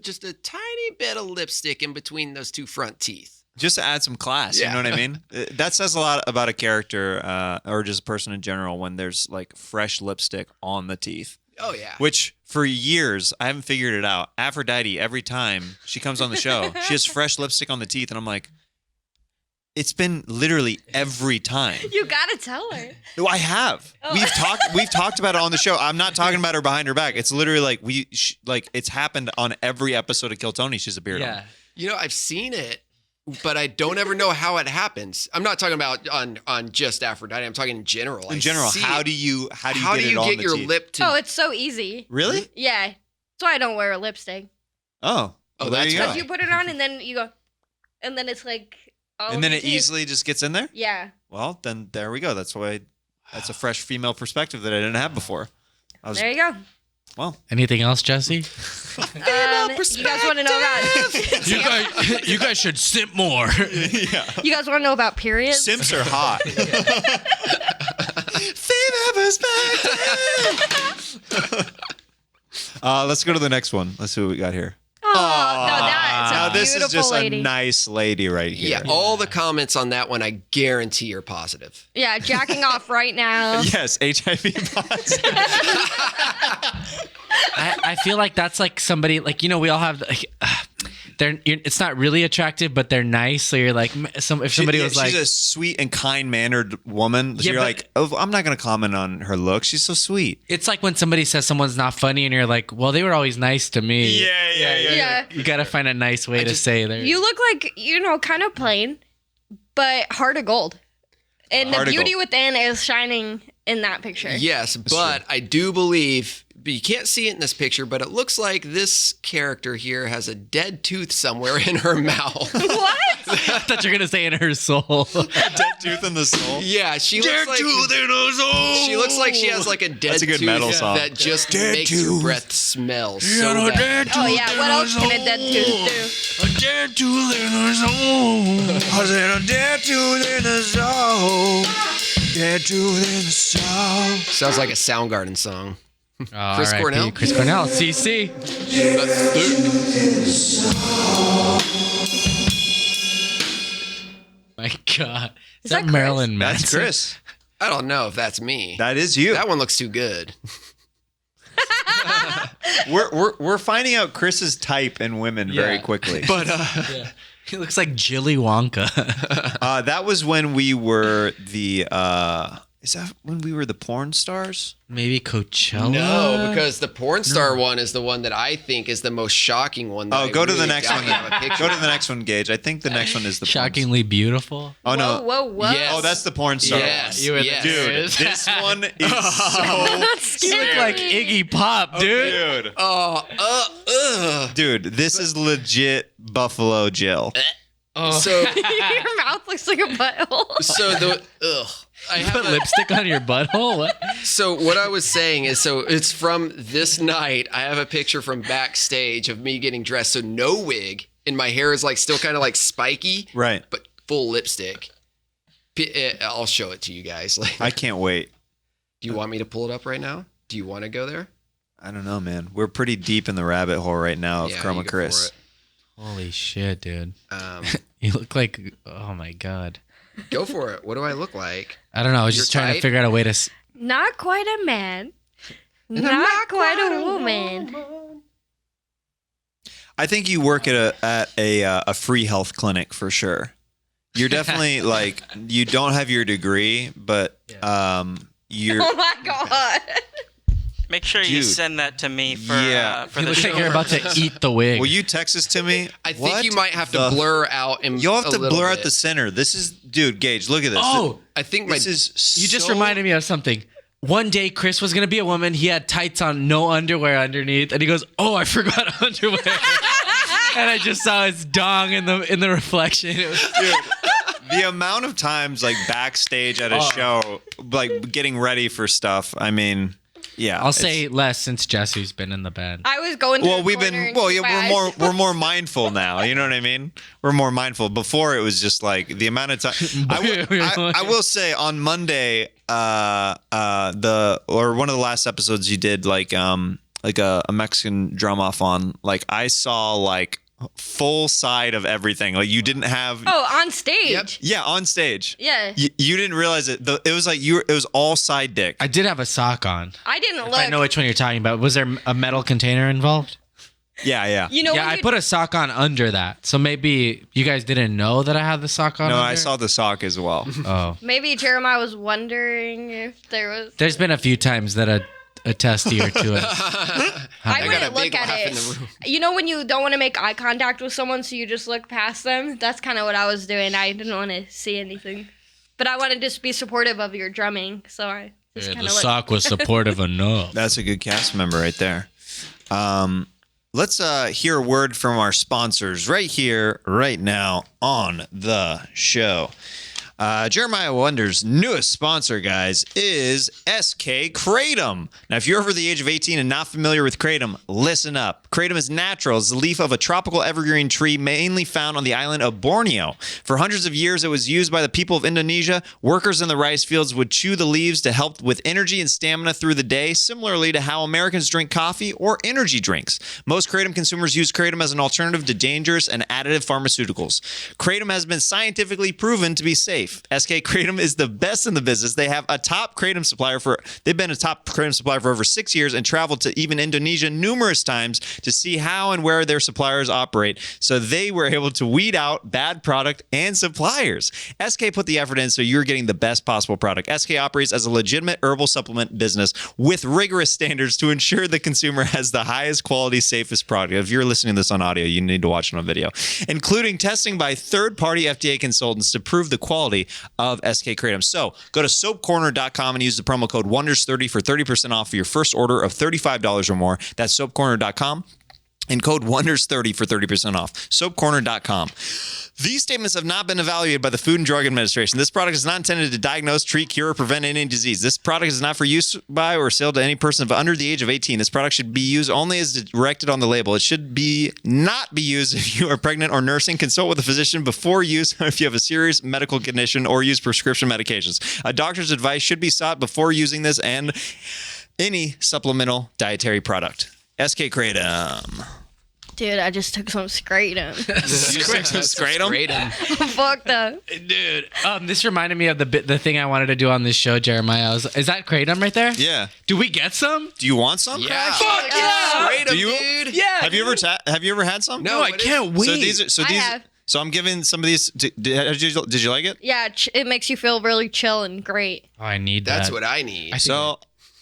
S1: just a tiny bit of lipstick in between those two front teeth.
S2: Just to add some class,
S1: Yeah.
S2: you know what I mean? That says a lot about a character or just a person in general when there's fresh lipstick on the teeth.
S1: Oh yeah.
S2: Which for years I haven't figured it out. Aphrodite, every time she comes on the show, she has fresh lipstick on the teeth, and I'm like, it's been literally every time.
S3: You gotta tell her.
S2: No, I have.
S3: Oh.
S2: We've talked about it on the show. I'm not talking about her behind her back. It's literally it's happened on every episode of Kill Tony. She's appeared on.
S1: I've seen it, but I don't ever know how it happens. I'm not talking about on just Aphrodite. I'm talking in general.
S2: In general, how do you get it on
S1: get
S2: the
S1: your
S2: teeth?
S1: lip to?
S3: Oh, it's so easy.
S2: Really?
S3: Yeah. That's why I don't wear a lipstick.
S2: Oh, well, there
S1: that's
S2: you
S1: why.
S2: go.
S3: Because you put it on and then you go, and then it's all
S2: And then
S3: over
S2: it
S3: your teeth.
S2: easily just gets in there?
S3: Yeah.
S2: Well, then there we go. That's a fresh female perspective that I didn't have before.
S3: There you go.
S2: Well,
S4: Anything else, Jesse?
S3: You guys want to know about?
S4: You guys should simp more.
S2: yeah.
S3: You guys want to know about periods?
S2: Simps are hot. Female perspective. Let's go to the next one. Let's see what we got here.
S3: Oh, no, that's
S2: Now
S3: a
S2: this
S3: beautiful
S2: is just
S3: lady.
S2: a nice lady right here.
S1: Yeah, all the comments on that one, I guarantee are positive.
S3: Yeah, jacking off right now.
S2: Yes, HIV positive.
S4: I feel like that's like somebody like we all have like it's not really attractive, but they're nice. So you're like if somebody was like
S2: she's a sweet and kind mannered woman. So you're like, oh, I'm not gonna comment on her look. She's so sweet.
S4: It's like when somebody says someone's not funny, and you're like, well, they were always nice to me.
S3: Yeah.
S4: You gotta find a nice way to say there.
S3: You look like kind of plain, but heart of gold, and the beauty within is shining in that picture.
S1: Yes, but I do believe. But you can't see it in this picture, but it looks like this character here has a dead tooth somewhere in her mouth.
S3: What?
S4: I thought you were gonna say in her soul.
S2: A dead tooth in the soul.
S1: Yeah, she looks like
S2: tooth in her soul.
S1: she looks like she has like a dead
S2: That's a good
S1: tooth
S2: metal song.
S1: that just
S2: Dead
S1: makes your
S2: tooth.
S1: breath smell so bad.
S3: Oh yeah, what else can a dead tooth do?
S2: A dead tooth in her soul. I said a dead tooth in the soul. Dead tooth in the soul.
S1: Sounds like a Soundgarden song. Chris
S4: R.I.P.
S1: Cornell?
S4: Chris Cornell. CC. My God. Is that
S3: that
S4: Marilyn Manson?
S2: That's Chris.
S1: I don't know if that's me.
S2: That is you.
S1: That one looks too good.
S2: We're finding out Chris's type in women very quickly.
S1: But
S4: He looks like Jilly Wonka.
S2: That was when we were the. Is that when we were the porn stars?
S4: Maybe Coachella?
S1: no, because the porn star one is the one that I think is the most shocking one. That
S2: Oh,
S1: I
S2: go to the
S1: really
S2: next
S1: gotta
S2: one.
S1: have a picture
S2: Go to
S1: of.
S2: the next one, Gage. I think the next one is the
S4: Shockingly beautiful.
S2: Porn. Oh no!
S3: Whoa.
S1: Yes.
S2: Oh, that's the porn star.
S1: Yes.
S4: You were the
S1: yes.
S2: Dude, this one is so.
S4: You look like Iggy Pop, dude.
S2: Dude,
S1: Dude.
S2: this is legit Buffalo Jill.
S1: So
S3: Your mouth looks like a butthole.
S1: I
S4: You
S1: have
S4: put lipstick on your butthole? What?
S1: So what I was saying is, so it's from this night. I have a picture from backstage of me getting dressed. So no wig, and my hair is like still kind of like spiky,
S2: Right.
S1: but full lipstick. I'll show it to you guys. Like,
S2: I can't wait.
S1: do you want me to pull it up right now? Do you want to go there?
S2: I don't know, man. We're pretty deep in the rabbit hole right now of
S1: Yeah, you
S2: Chroma
S1: go for
S2: Chris.
S1: it.
S4: Holy shit, dude.
S1: Um,
S4: You look like, oh my God.
S1: go for it. What do I look like?
S4: I don't know. I was
S1: You're
S4: just trying
S1: tight?
S4: to figure out a way to.
S3: Not quite a man. Not quite a woman.
S2: I think you work at a free health clinic for sure. You're definitely like you don't have your degree, but you're.
S3: Oh my god.
S5: Make sure you
S2: Dude.
S5: send that to me for for
S4: You
S5: the
S4: look
S5: show.
S4: like you're about to eat the wig.
S2: Will you text this to me?
S1: I think
S2: What
S1: you might have to
S2: the-
S1: blur out and
S2: You'll have
S1: a
S2: to
S1: little
S2: blur out
S1: bit.
S2: the center. This is, dude, Gage. Look at this.
S4: Oh,
S1: I think my
S2: This is.
S4: you just
S2: so-
S4: reminded me of something. One day, Chris was gonna be a woman. He had tights on, no underwear underneath, and he goes, "Oh, I forgot underwear." And I just saw his dong in the reflection. It was,
S2: Dude, the amount of times like backstage at a show, like getting ready for stuff. I mean, yeah.
S4: I'll
S2: it's-
S4: say less since Jessie's been in the band.
S3: I was going to
S2: Well,
S3: the
S2: we've
S3: corner
S2: been.
S3: and
S2: Well,
S3: keep
S2: yeah,
S3: my eyes
S2: we're more mindful now. You know what I mean? We're more mindful. Before it was just like the amount of time. I will say on Monday, one of the last episodes you did like a Mexican drum off on. Like I saw like full side of everything. Like you didn't have.
S3: Oh, on stage.
S1: Yep.
S2: Yeah, on stage.
S3: Yeah.
S2: You didn't realize it. It was like it was all side dick.
S4: I did have a sock on.
S3: I didn't look.
S4: I know which one you're talking about. Was there a metal container involved?
S2: Yeah.
S3: You know
S4: Yeah,
S3: when
S4: I
S3: you,
S4: put a sock on under that. So maybe you guys didn't know that I had the sock on.
S2: No,
S4: under?
S2: I saw the sock as well.
S4: Oh,
S3: maybe Jeremiah was wondering if there was.
S4: there's been a few times that a testy or two.
S3: I
S1: got a
S3: wouldn't
S1: big
S3: look at
S1: laugh
S3: it.
S1: in the room.
S3: You know when you don't want to make eye contact with someone, so you just look past them? That's kind of what I was doing. I didn't want to see anything. But I wanted to just be supportive of your drumming, so I just kind
S4: the
S3: of looked.
S4: sock was supportive enough.
S2: That's a good cast member right there. Let's hear a word from our sponsors right here, right now on the show. Jeremiah Wonder's newest sponsor, guys, is SK Kratom. Now, if you're over the age of 18 and not familiar with Kratom, listen up. Kratom is natural. It's the leaf of a tropical evergreen tree mainly found on the island of Borneo. For hundreds of years, it was used by the people of Indonesia. Workers in the rice fields would chew the leaves to help with energy and stamina through the day, similarly to how Americans drink coffee or energy drinks. Most Kratom consumers use Kratom as an alternative to dangerous and additive pharmaceuticals. Kratom has been scientifically proven to be safe. safe. SK Kratom is the best in the business. They have a top kratom supplier they've been a top kratom supplier for over 6 years and traveled to even Indonesia numerous times to see how and where their suppliers operate. So they were able to weed out bad product and suppliers. SK put the effort in, so you're getting the best possible product. SK operates as a legitimate herbal supplement business with rigorous standards to ensure the consumer has the highest quality, safest product. If you're listening to this on audio, you need to watch it on video, including testing by third-party FDA consultants to prove the quality of SK Kratom. So go to soapcorner.com and use the promo code WONDERS30 for 30% off for your first order of $35 or more. That's soapcorner.com. and code WONDERS30 for 30% off. Soapcorner.com. These statements have not been evaluated by the Food and Drug Administration. This product is not intended to diagnose, treat, cure, or prevent any disease. This product is not for use by or sale to any person under the age of 18. This product should be used only as directed on the label. It should not be used if you are pregnant or nursing. Consult with a physician before use if you have a serious medical condition or use prescription medications. A doctor's advice should be sought before using this and any supplemental dietary product. SK Kratom.
S3: Dude, I just took some Kratom.
S2: You just took some Kratom?
S3: I'm fucked up.
S4: Dude, this reminded me of the thing I wanted to do on this show, Jeremiah. Is that Kratom right there?
S2: Yeah.
S4: Do we get some?
S2: Do you want some?
S1: Yeah.
S4: Fuck yeah!
S1: Kratom,
S2: Do you?
S1: dude.
S4: Yeah.
S2: Have you ever had some?
S1: No,
S4: I can't wait.
S2: So these.
S3: have.
S2: So I'm giving some of these. Did you like it?
S3: Yeah, it makes you feel really chill and great.
S4: Oh, I need that.
S1: That's what I need.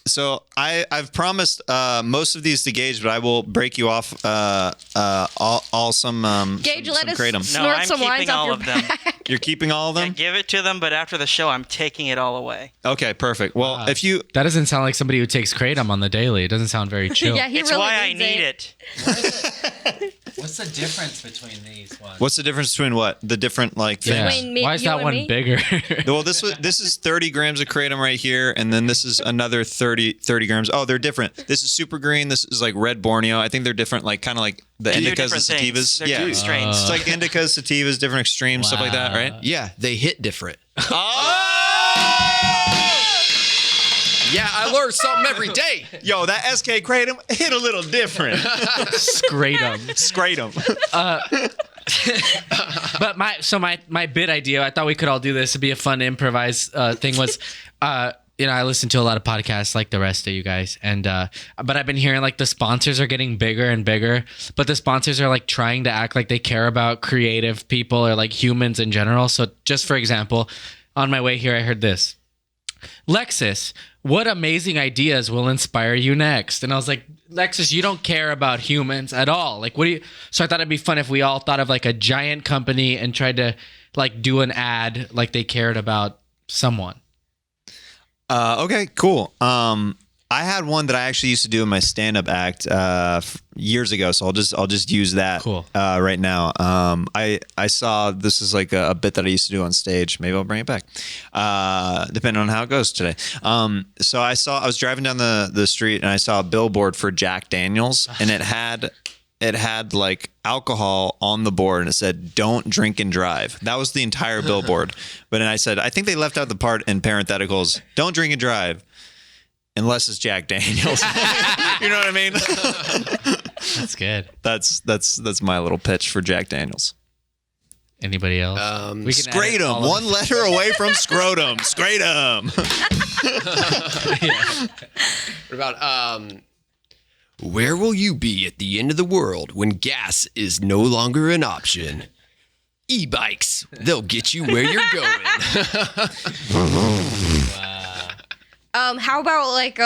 S2: So I've promised most of these to Gage, but I will break you off some
S3: Gage,
S2: some
S3: let us
S2: Kratom.
S5: No,
S3: snort
S5: I'm
S3: some lines
S5: keeping
S3: off
S5: all
S3: your
S5: of them.
S3: back.
S2: You're keeping all of
S5: Yeah,
S2: them?
S5: give it to them, but after the show, I'm taking it all away.
S2: Okay, perfect. Well, if you
S4: That doesn't sound like somebody who takes Kratom on the daily. It doesn't sound very chill.
S3: Yeah, he
S5: It's
S3: really
S5: why I
S3: needs
S5: need
S3: it.
S5: it.
S4: What's the difference between these ones?
S2: What's the difference between what? The different like
S4: Yeah.
S3: Between me-
S4: Why is
S3: you
S4: that
S3: and
S4: one
S3: me?
S4: bigger?
S2: Well, this is 30 grams of kratom right here, and then this is another 30 grams. Oh, they're different. This is super green. This is like red Borneo. I think they're different, like kind of like the
S5: They do
S2: indicas and
S5: different things.
S2: sativas.
S5: They're
S2: Yeah,
S5: two strains.
S2: it's like indicas, sativas, different extremes, stuff like that, right?
S1: Yeah, they hit different.
S2: Oh!
S1: Yeah, I learn something every day.
S2: Yo, that SK kratom hit a little different.
S4: Kratom.
S2: Kratom.
S4: But my bit idea, I thought we could all do this. It'd be a fun improvise thing. Was I listen to a lot of podcasts like the rest of you guys, and but I've been hearing like the sponsors are getting bigger and bigger, but the sponsors are like trying to act like they care about creative people or like humans in general. So just for example, on my way here, I heard this. Lexus, what amazing ideas will inspire you next? And I was like, Lexus, you don't care about humans at all. Like, what do you? So I thought it'd be fun if we all thought of like a giant company and tried to like do an ad like they cared about someone.
S2: Okay, cool. I had one that I actually used to do in my stand-up act years ago, so I'll just use that
S4: Cool.
S2: Right now. I saw this is like a bit that I used to do on stage. Maybe I'll bring it back, depending on how it goes today. So I was driving down the street and I saw a billboard for Jack Daniels, and it had like alcohol on the board, and it said "Don't drink and drive." That was the entire billboard. But then I said, I think they left out the part in parentheticals, "Don't drink and drive." Unless it's Jack Daniels. You know what I mean?
S4: That's good.
S2: That's my little pitch for Jack Daniels.
S4: Anybody else? We can edit all
S2: Scratum.
S4: of
S2: One letter away from scrotum. Scratum.
S1: What about where will you be at the end of the world when gas is no longer an option? E-bikes. They'll get you where you're going.
S3: How about like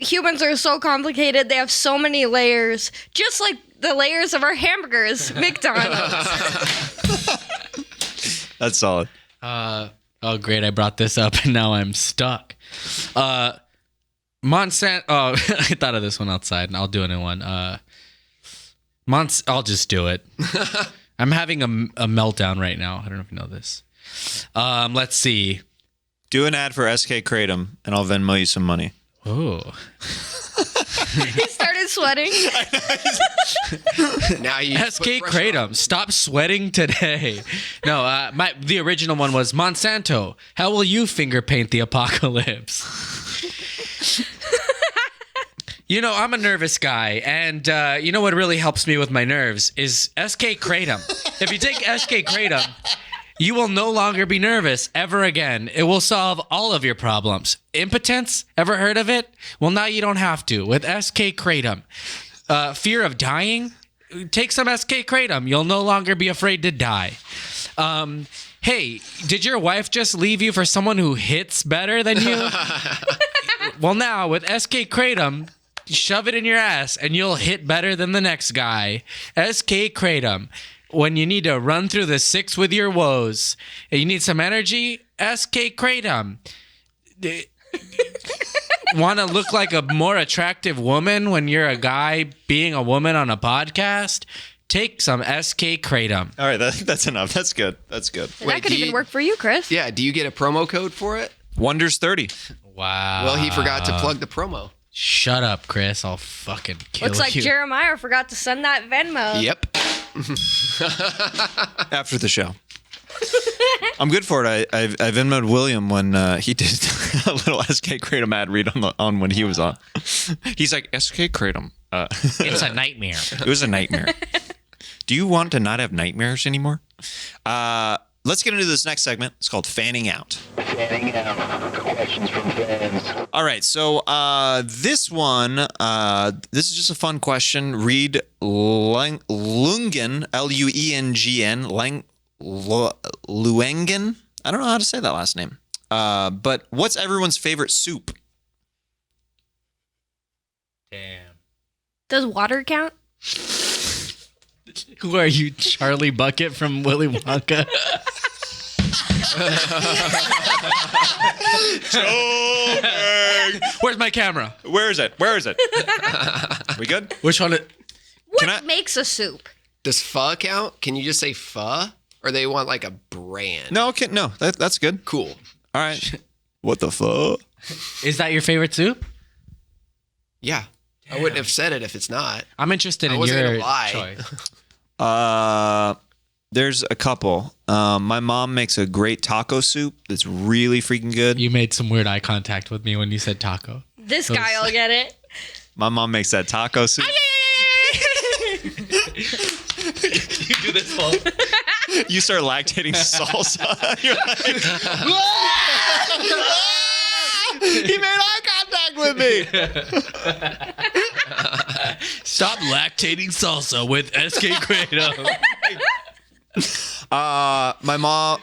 S3: humans are so complicated. They have so many layers, just like the layers of our hamburgers, McDonald's.
S2: That's solid.
S4: Oh, great. I brought this up and now I'm stuck. Monsanto. Oh, I thought of this one outside and I'll do a new one. I'll just do it. I'm having a meltdown right now. I don't know if you know this. Let's see.
S2: Do an ad for SK Kratom, and I'll Venmo you some money.
S4: Oh.
S3: He started sweating.
S1: Now you
S4: SK Kratom, stop sweating today. No, the original one was Monsanto. How will you finger paint the apocalypse? I'm a nervous guy, and you know what really helps me with my nerves is SK Kratom. If you take SK Kratom, You will no longer be nervous ever again. It will solve all of your problems. Impotence? Ever heard of it? Well, now you don't have to with SK Kratom. Fear of dying? Take some SK Kratom. You'll no longer be afraid to die. Hey, did your wife just leave you for someone who hits better than you? Well, now with SK Kratom, shove it in your ass and you'll hit better than the next guy. SK Kratom. When you need to run through the 6 with your woes and you need some energy, SK Kratom. Want to look like a more attractive woman when you're a guy being a woman on a podcast? Take some SK Kratom.
S2: All right, that's enough. That's good. That's good.
S3: That could even work for you, Chris.
S1: Yeah, do you get a promo code for it?
S2: Wonders 30.
S4: Wow.
S1: Well, he forgot to plug the promo.
S4: Shut up, Chris. I'll fucking kill
S3: Looks like
S4: you.
S3: Jeremiah forgot to send that Venmo.
S1: Yep.
S2: After the show. I'm good for it. I Venmo'd William when he did a little SK Kratom ad read on when he was on. He's like, SK Kratom.
S4: It's a nightmare.
S2: It was a nightmare. Do you want to not have nightmares anymore? Let's get into this next segment. It's called Fanning Out.
S6: Fanning Out. Questions from fans.
S2: All right. So this one, this is just a fun question. Reed Lungen, Lungn, Luengen. I don't know how to say that last name. But what's everyone's favorite soup?
S4: Damn.
S3: Does water count?
S4: Who are you, Charlie Bucket from Willy Wonka?
S2: Joelberg.
S4: Where's my camera?
S2: Where is it? We good?
S4: Which one?
S3: What makes a soup?
S1: Does pho count? Can you just say pho? Or they want like a brand?
S2: No, okay, no, that's good.
S1: Cool.
S2: All right. What the fuck?
S4: Is that your favorite soup?
S1: Yeah. I wouldn't have said it if it's not.
S4: I'm interested
S1: I
S4: in
S1: wasn't
S4: your
S1: gonna lie.
S4: choice.
S2: There's a couple. My mom makes a great taco soup that's really freaking good.
S4: You made some weird eye contact with me when you said taco.
S3: This guy will get it.
S2: My mom makes that taco soup.
S4: You do this whole.
S2: You start lactating salsa. You're like, he made eye contact with me.
S4: Stop lactating salsa with SK Kratom.
S2: My mom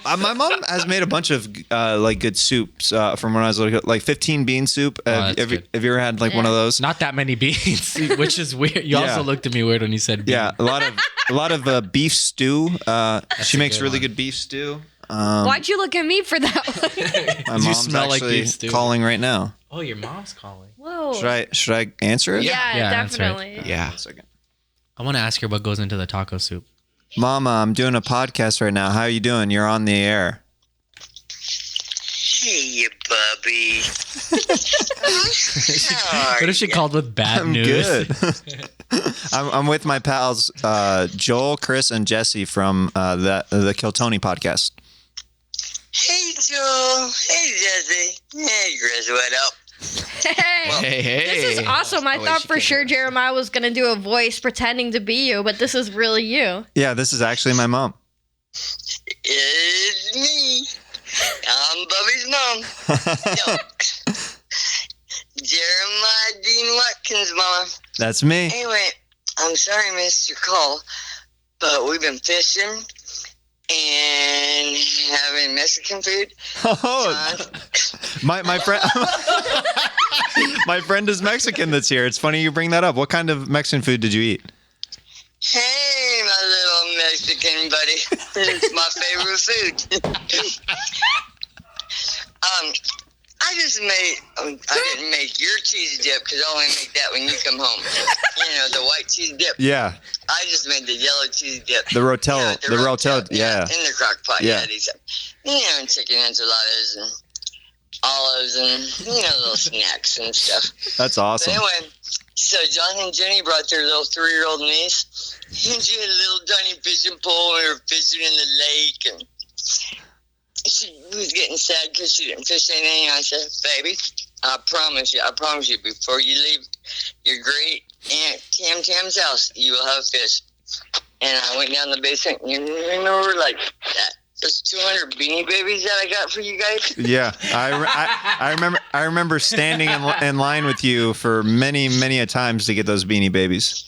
S2: has made a bunch of like good soups from when I was like 15 bean soup.
S4: that's
S2: Have you
S4: good.
S2: ever had like one of those?
S4: Not that many beans, which is weird. You
S2: Yeah.
S4: also looked at me weird when you said bean.
S2: Yeah, a lot of beef stew. She
S4: a
S2: makes
S4: good
S2: really
S4: one.
S2: good beef stew.
S3: Why'd you look at me for that one?
S2: My
S4: You
S2: mom's
S4: smell like
S2: actually
S4: beef stew.
S2: calling right now.
S4: Oh, your mom's calling.
S3: Whoa.
S2: Should I answer it?
S3: Yeah,
S4: Yeah, that's right.
S3: definitely.
S1: Yeah.
S2: 1 second.
S4: I want to ask her what goes into the taco soup.
S2: Mama, I'm doing a podcast right now. How are you doing? You're on the air.
S6: Hey, you bubby.
S4: What if she called with bad
S2: I'm
S4: news?
S2: good. I'm with my pals Joel, Chris, and Jessie from the Kiltony podcast.
S6: Hey, Joel. Hey, Jessie. Hey, Chris. What up?
S3: Hey.
S1: Hey.
S3: This is awesome. I
S1: Oh, wait,
S3: thought
S1: she
S3: for
S1: can't
S3: sure
S1: hear us.
S3: Jeremiah was going to do a voice pretending to be you, but this is really you.
S2: Yeah, this is actually my mom.
S6: It's me. I'm Bubby's mom. Yo. Jeremiah Dean Watkins, mama.
S2: That's me.
S6: Anyway, I'm sorry I missed your call, but we've been fishing and having Mexican food.
S2: Oh, my friend, my friend is Mexican. That's here. It's funny you bring that up. What kind of Mexican food did you eat?
S6: Hey, my little Mexican buddy. It's my favorite food. I just made, I didn't make your cheese dip because I only make that when you come home. You know, the white cheese dip.
S2: Yeah,
S6: I just made the yellow cheese dip.
S2: the rotel,
S6: Yeah,
S2: the rotel. Yeah,
S6: in the crock pot.
S2: Yeah.
S6: Yeah, these, and chicken enchiladas and olives and, little snacks and stuff.
S2: that's
S6: But
S2: awesome.
S6: anyway, so John and Jenny brought their little 3-year-old niece. And she had a little tiny fishing pole and we were fishing in the lake. And she was getting sad because she didn't fish anything. I said, baby, I promise you, before you leave your great Aunt Tam Tam's house, you will have fish. And I went down the basement and we were like that. those 200 Beanie Babies that I got for you guys?
S2: Yeah, I remember standing in line with you for many a times to get those Beanie Babies.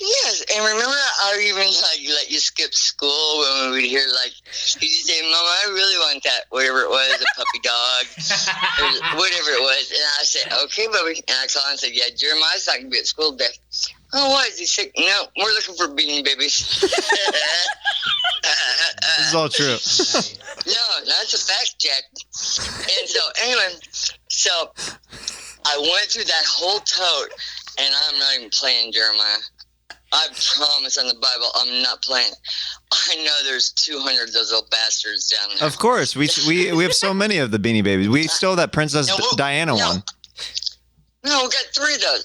S6: Yes, and remember I even let you skip school when we would hear you'd say, "Mama, I really want that," whatever it was, a puppy dog, or whatever it was, and I said, "Okay, Bubby," and I called and said, "Yeah, Jeremiah's not gonna be at school today." "Oh, why is he sick?" "No, we're looking for Beanie Babies."
S2: This is all true.
S6: No, that's a fact check. And so anyway, I went through that whole tote, and I'm not even playing, Jeremiah. I promise on the Bible, I'm not playing. I know there's 200 of those little bastards down there.
S2: Of course, we have so many of the Beanie Babies. We stole that Princess Diana one.
S6: No, we got 3 of those.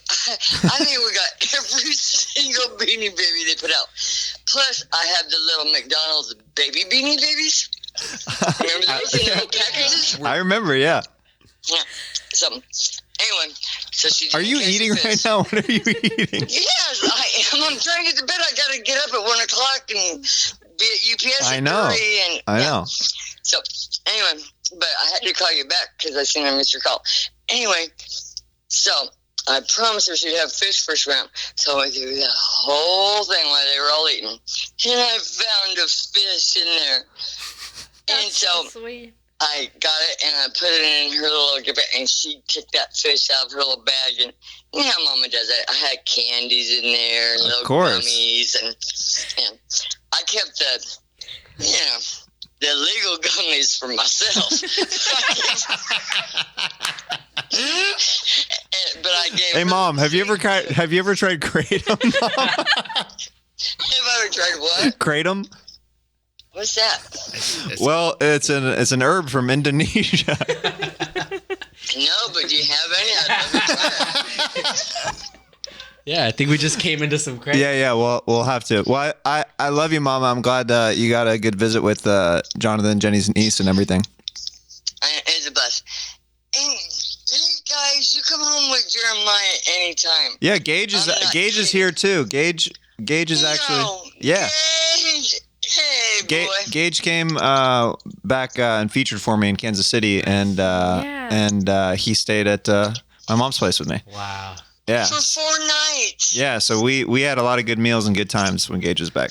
S6: I think we got every single Beanie Baby they put out. Plus, I have the little McDonald's baby Beanie Babies. Remember those in the little packages?
S2: I remember, yeah.
S6: Yeah. So, anyway, she.
S2: Are you eating right now? What are you eating?
S6: Yes, I am. I'm trying to get to bed. I got to get up at 1 o'clock and be at UPS
S2: I know.
S6: at 3. And,
S2: I know.
S6: So, anyway, but I had to call you back because I seen I missed your call. Anyway, so I promised her she'd have fish for shrimp. So I went through the whole thing while they were all eating. And I found a fish in there. And so
S3: sweet.
S6: I got it and I put it in her little gibbet, and she took that fish out of her little bag. And you know how Mama does it. I had candies in there and little gummies, and I kept the legal gummies for myself. But I gave.
S2: Hey, Mom, have you ever tried Kratom? Mom?
S6: Have I ever tried what?
S2: Kratom?
S6: What's that?
S2: Well, it's an herb from Indonesia.
S6: No, but do you have any? I'd love to try it.
S4: Yeah, I think we just came into some crazy.
S2: Yeah. Well, we'll have to. Well, I love you, Mama. I'm glad you got a good visit with Jonathan, Jenny's niece, and everything.
S6: It's a bless. And hey, guys, you come home with Jeremiah anytime.
S2: Yeah, Gage is here too. Gage is actually yeah.
S6: Gage. Hey, boy.
S2: Gage came back and featured for me in Kansas City, and he stayed at my mom's place with me.
S4: Wow.
S2: Yeah.
S6: For 4 nights.
S2: Yeah, so we had a lot of good meals and good times when Gage was back.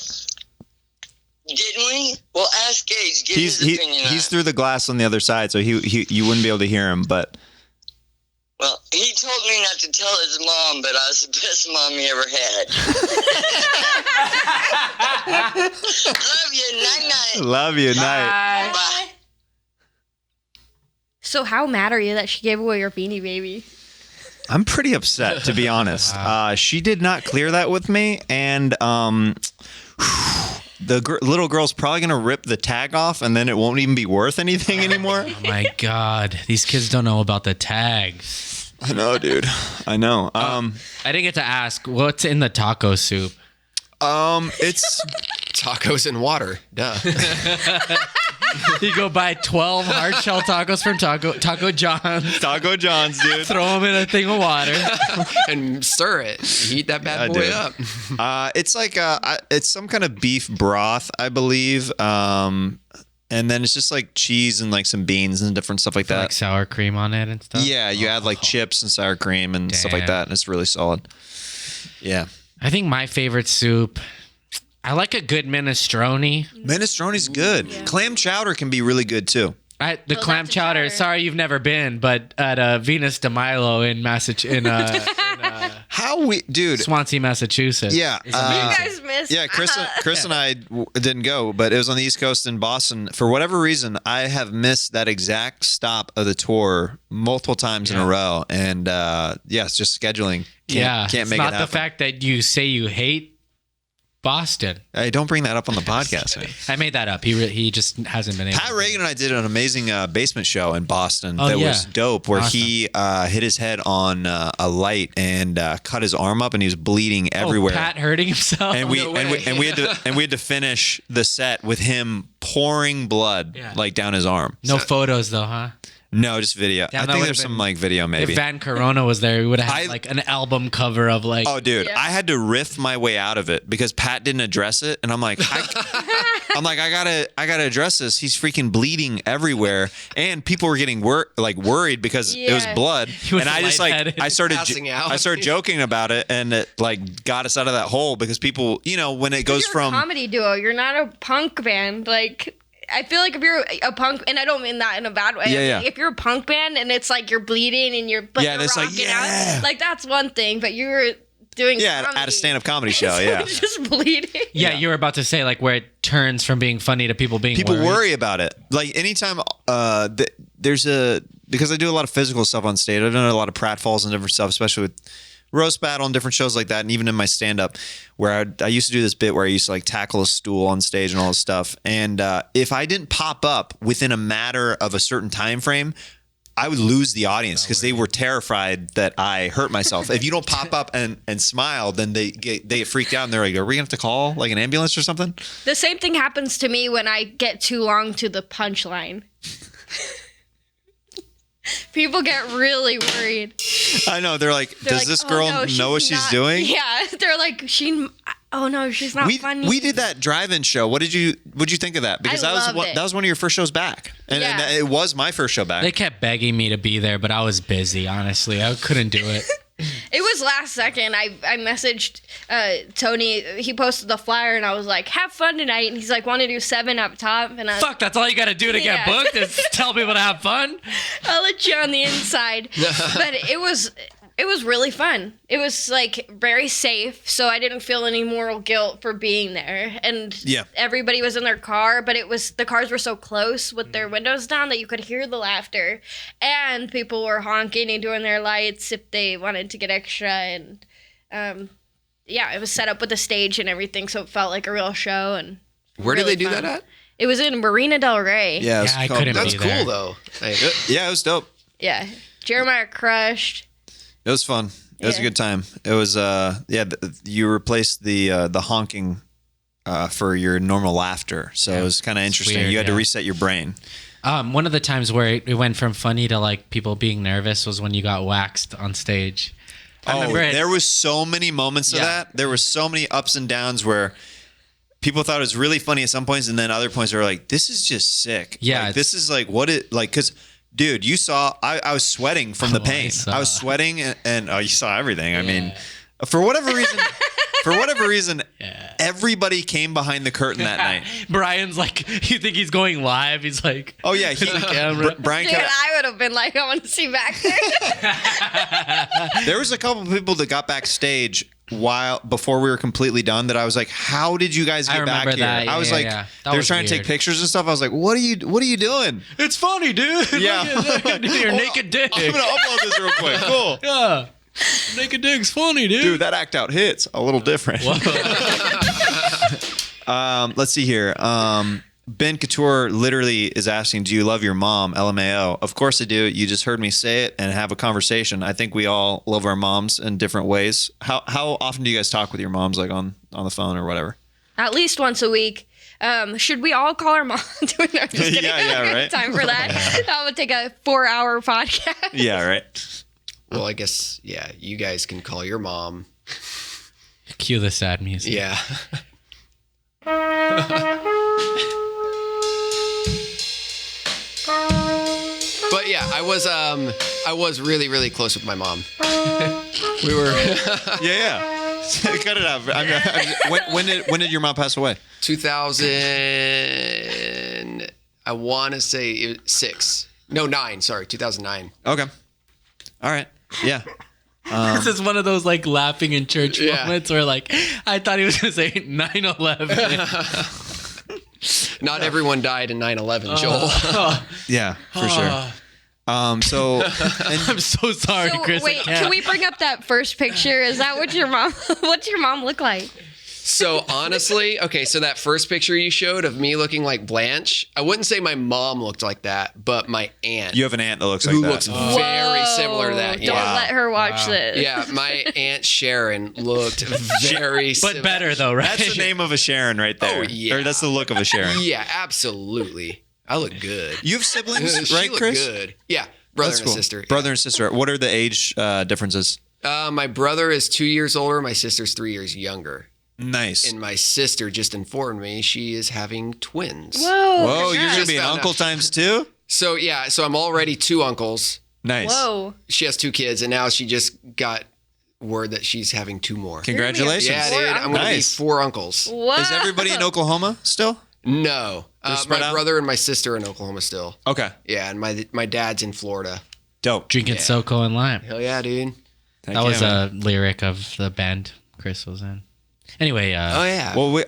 S6: Didn't we? Well, ask Gage. Get his opinion on
S2: he's
S6: it.
S2: through the glass on the other side, so you wouldn't be able to hear him, but.
S6: Well, he told me not to tell his mom, but I was the best mom he ever had. Love you. Night-night.
S2: Love you. Night.
S6: Bye.
S3: So how mad are you that she gave away your Beanie Baby?
S2: I'm pretty upset, to be honest.
S4: Wow.
S2: She did not clear that with me, and the little girl's probably going to rip the tag off, and then it won't even be worth anything anymore.
S4: Oh my God, these kids don't know about the tags.
S2: I know, dude. I know.
S4: I didn't get to ask what's in the taco soup.
S2: It's
S1: Tacos and water. Duh.
S4: You go buy 12 hard shell tacos from Taco John's.
S2: Taco John's, dude.
S4: Throw them in a thing of water.
S1: And stir it. Heat that bad boy
S2: dude.
S1: up.
S2: It's like it's some kind of beef broth, I believe. And then it's just like cheese and like some beans and different stuff like that.
S4: Like sour cream on it and stuff.
S2: Yeah, you add like chips and sour cream and stuff like that, and it's really solid. Yeah.
S4: I think my favorite soup, I like a good minestrone.
S2: Minestrone's good. Yeah. Clam chowder can be really good too.
S4: The clam chowder. Sorry, you've never been, but at Venus de Milo in Massachusetts, Swansea, Massachusetts.
S2: Yeah,
S3: You guys missed.
S2: yeah. Chris and I didn't go, but it was on the East Coast in Boston. For whatever reason, I have missed that exact stop of the tour multiple times in a row, and it's just scheduling. Can't make it happen.
S4: It's not the fact that you say you hate Boston.
S2: Hey, don't bring that up on the podcast, man.
S4: I made that up. He just hasn't been able.
S2: Pat Reagan and I did an amazing basement show in Boston that
S4: yeah.
S2: was dope, where he hit his head on a light and cut his arm up, and he was bleeding everywhere.
S4: Pat hurting himself.
S2: And we had to finish the set with him pouring blood like down his arm.
S4: No photos though, huh?
S2: No, just video.
S4: Damn,
S2: I
S4: that
S2: think
S4: would've
S2: there's some
S4: been-
S2: like video maybe.
S4: If Van Corona was there, we would have had
S2: I-
S4: like an album cover of like.
S2: Oh, dude,
S3: Yeah.
S2: I had to riff my way out of it because Pat didn't address it, and I'm like, I gotta address this. He's freaking bleeding everywhere, and people were getting worried because it was
S3: Yeah.
S2: blood,
S4: was
S2: and I just
S4: lightheaded.
S2: I started
S1: Passing out.
S2: I started joking about it, and it like got us out of that hole because people, when it goes
S3: You're
S2: from
S3: a comedy duo. You're not a punk band. Like, I feel like if you're a punk, and I don't mean that in a bad way.
S2: Yeah.
S3: If you're a punk band and it's like you're bleeding and you're
S2: Yeah,
S3: you're
S2: that's like,
S3: rocking
S2: yeah.
S3: out, like that's one thing. But you're doing comedy.
S2: at a stand-up comedy show, yeah.
S3: just bleeding.
S4: Yeah, you were about to say like where it turns from being funny to people being
S2: People
S4: worried.
S2: worry about it. Like anytime because I do a lot of physical stuff on stage. I've done a lot of pratfalls and different stuff, especially with roast battle and different shows like that, and even in my stand-up, where I used to do this bit where I used to like tackle a stool on stage and all this stuff. And if I didn't pop up within a matter of a certain time frame, I would lose the audience because they were terrified that I hurt myself. If you don't pop up and smile, then they get freaked out and they're like, "Are we gonna have to call like an ambulance or something?"
S3: The same thing happens to me when I get too long to the punchline. People get really worried.
S2: I know. They're like,
S3: They're
S2: "Does
S3: like,
S2: this
S3: "Oh,
S2: girl
S3: no, she's
S2: know what she's
S3: not-"
S2: doing?"
S3: Yeah, they're like, oh no, she's not funny.
S2: We did that drive-in show. What'd you think of that? Because
S3: I loved it.
S2: that was one of your first shows back, and
S3: Yeah.
S2: it was my first show back.
S4: They kept begging me to be there, but I was busy. Honestly, I couldn't do it.
S3: It was last second. I messaged Tony. He posted the flyer, and I was like, "Have fun tonight." And he's like, "Want to do 7 up top?" And I,
S4: Fuck, that's all you got to do to get
S3: Yeah.
S4: booked is tell people to have fun.
S3: I'll let you on the inside. But it was really fun. It was like very safe, so I didn't feel any moral guilt for being there. And
S2: Yeah.
S3: everybody was in their car, but the cars were so close with their windows down that you could hear the laughter, and people were honking and doing their lights if they wanted to get extra. And yeah, it was set up with a stage and everything, so it felt like a real show. And
S1: Where did
S3: really
S1: they do
S3: fun.
S1: that at?
S3: It was in Marina Del Rey.
S2: yeah, it was
S4: Yeah, I
S2: called-
S4: couldn't
S1: That's
S4: be
S1: cool
S4: there.
S1: though. Like,
S2: Yeah, it was dope.
S3: Yeah. Jeremiah crushed.
S2: It was fun. It was a
S3: Yeah.
S2: good time. It was you replaced the honking for your normal laughter, so it was kind of interesting.
S4: weird,
S2: You had to
S4: yeah.
S2: reset your brain.
S4: One of the times where it went from funny to like people being nervous was when you got waxed on stage. I remember it.
S2: There was so many moments of
S4: Yeah.
S2: that. There were so many ups and downs where people thought it was really funny at some points, and then other points they were like, "This is just sick."
S4: Yeah,
S2: like, this is like what it like because. Dude, you saw I was sweating from the
S4: Oh, I
S2: pain.
S4: saw.
S2: I was sweating and you saw everything. I mean, for whatever reason, everybody came behind the curtain that night.
S4: Brian's like, you think he's going live? He's like,
S2: Oh yeah,
S4: camera.
S2: Brian
S3: Dude,
S2: kept,
S3: I would have been like, I want to see back there.
S2: there was a couple of people that got backstage before we were completely done that I was like, how did you guys
S4: I
S2: get back
S4: remember
S2: here?
S4: that.
S2: I was
S4: Yeah,
S2: like,
S4: yeah. That
S2: they were
S4: was
S2: trying to take
S4: weird.
S2: pictures and stuff. I was like, what are you doing?
S4: It's funny, dude.
S2: Yeah.
S4: Look at your naked dick.
S2: I'm gonna upload this real quick. Cool.
S4: Yeah. Naked dick's funny, dude.
S2: Dude, that act out hits a little different. Let's see here. Ben Couture literally is asking, do you love your mom? LMAO. Of course I do. You just heard me say it and have a conversation. I think we all love our moms in different ways. How often do you guys talk with your moms, like on the phone or whatever?
S3: At least once a week. Should we all call our mom? No, I'm just kidding.
S2: Yeah, right.
S3: Time for that. That would take a 4-hour podcast.
S2: Yeah, right.
S1: well, I guess you guys can call your mom.
S4: Cue the sad music.
S1: Yeah. But yeah, I was really, really close with my mom. We were
S2: Yeah. Cut it out. When did your mom pass away?
S1: 2000. I want to say it was 6. No, 9. Sorry, 2009.
S2: Okay. All right. Yeah.
S4: This is one of those like laughing in church
S1: Yeah.
S4: moments where like I thought he was gonna say 9/11.
S1: Not everyone died in 9/11, Joel.
S2: Yeah, for sure. So
S4: I'm so sorry,
S3: So,
S4: Chris. I
S3: wait,
S4: can't.
S3: can we bring up that first picture? Is that what your mom? What's your mom look like?
S1: So honestly, okay, so that first picture you showed of me looking like Blanche, I wouldn't say my mom looked like that, but my aunt,
S2: you have an aunt that looks like
S1: who
S2: that.
S1: looks very similar to that.
S3: Don't
S1: Yeah.
S3: let her watch this.
S1: Yeah, my aunt Sharon looked very
S4: but better though, right?
S2: That's the name of a Sharon right there.
S1: Oh, yeah.
S2: Or that's the look of a Sharon.
S1: Yeah, absolutely. I look good.
S2: You have siblings,
S1: She
S2: right,
S1: look
S2: Chris?
S1: good. Yeah, brother
S2: That's
S1: and
S2: cool.
S1: a sister.
S2: Brother and sister. What are the age differences?
S1: My brother is 2 years older. My sister's 3 years younger.
S2: Nice.
S1: And my sister just informed me she is having twins.
S3: Whoa.
S2: Whoa, you're
S3: congrats.
S2: gonna be an
S1: Just found
S2: uncle
S1: out.
S2: times two?
S1: So yeah, so I'm already 2 uncles.
S2: Nice.
S3: Whoa.
S1: She has 2 kids, and now she just got word that she's having 2 more.
S2: Congratulations.
S1: Yeah,
S3: Four
S1: dude. I'm gonna be
S2: Nice.
S1: 4 uncles.
S3: Whoa.
S2: Is everybody in Oklahoma still?
S1: No,
S2: They're spread
S1: my
S2: out?
S1: brother and my sister are in Oklahoma still.
S2: Okay.
S1: Yeah, and my dad's in Florida.
S2: Dope.
S4: Drinking
S1: Yeah.
S4: SoCo and lime.
S1: Hell yeah, dude.
S4: That was a lyric of the band Chris was in. Anyway,
S1: Oh yeah.
S2: Well,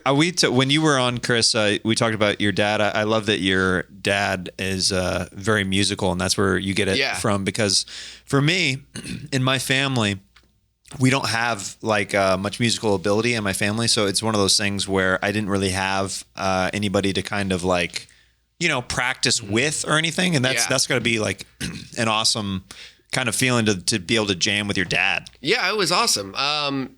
S2: when you were on, Chris, we talked about your dad. I love that your dad is very musical, and that's where you get it
S1: Yeah.
S2: from. Because for me, in my family, we don't have like much musical ability in my family, so it's one of those things where I didn't really have anybody to kind of like, practice with or anything, and that's got to be like an awesome kind of feeling to be able to jam with your dad.
S1: Yeah, it was awesome.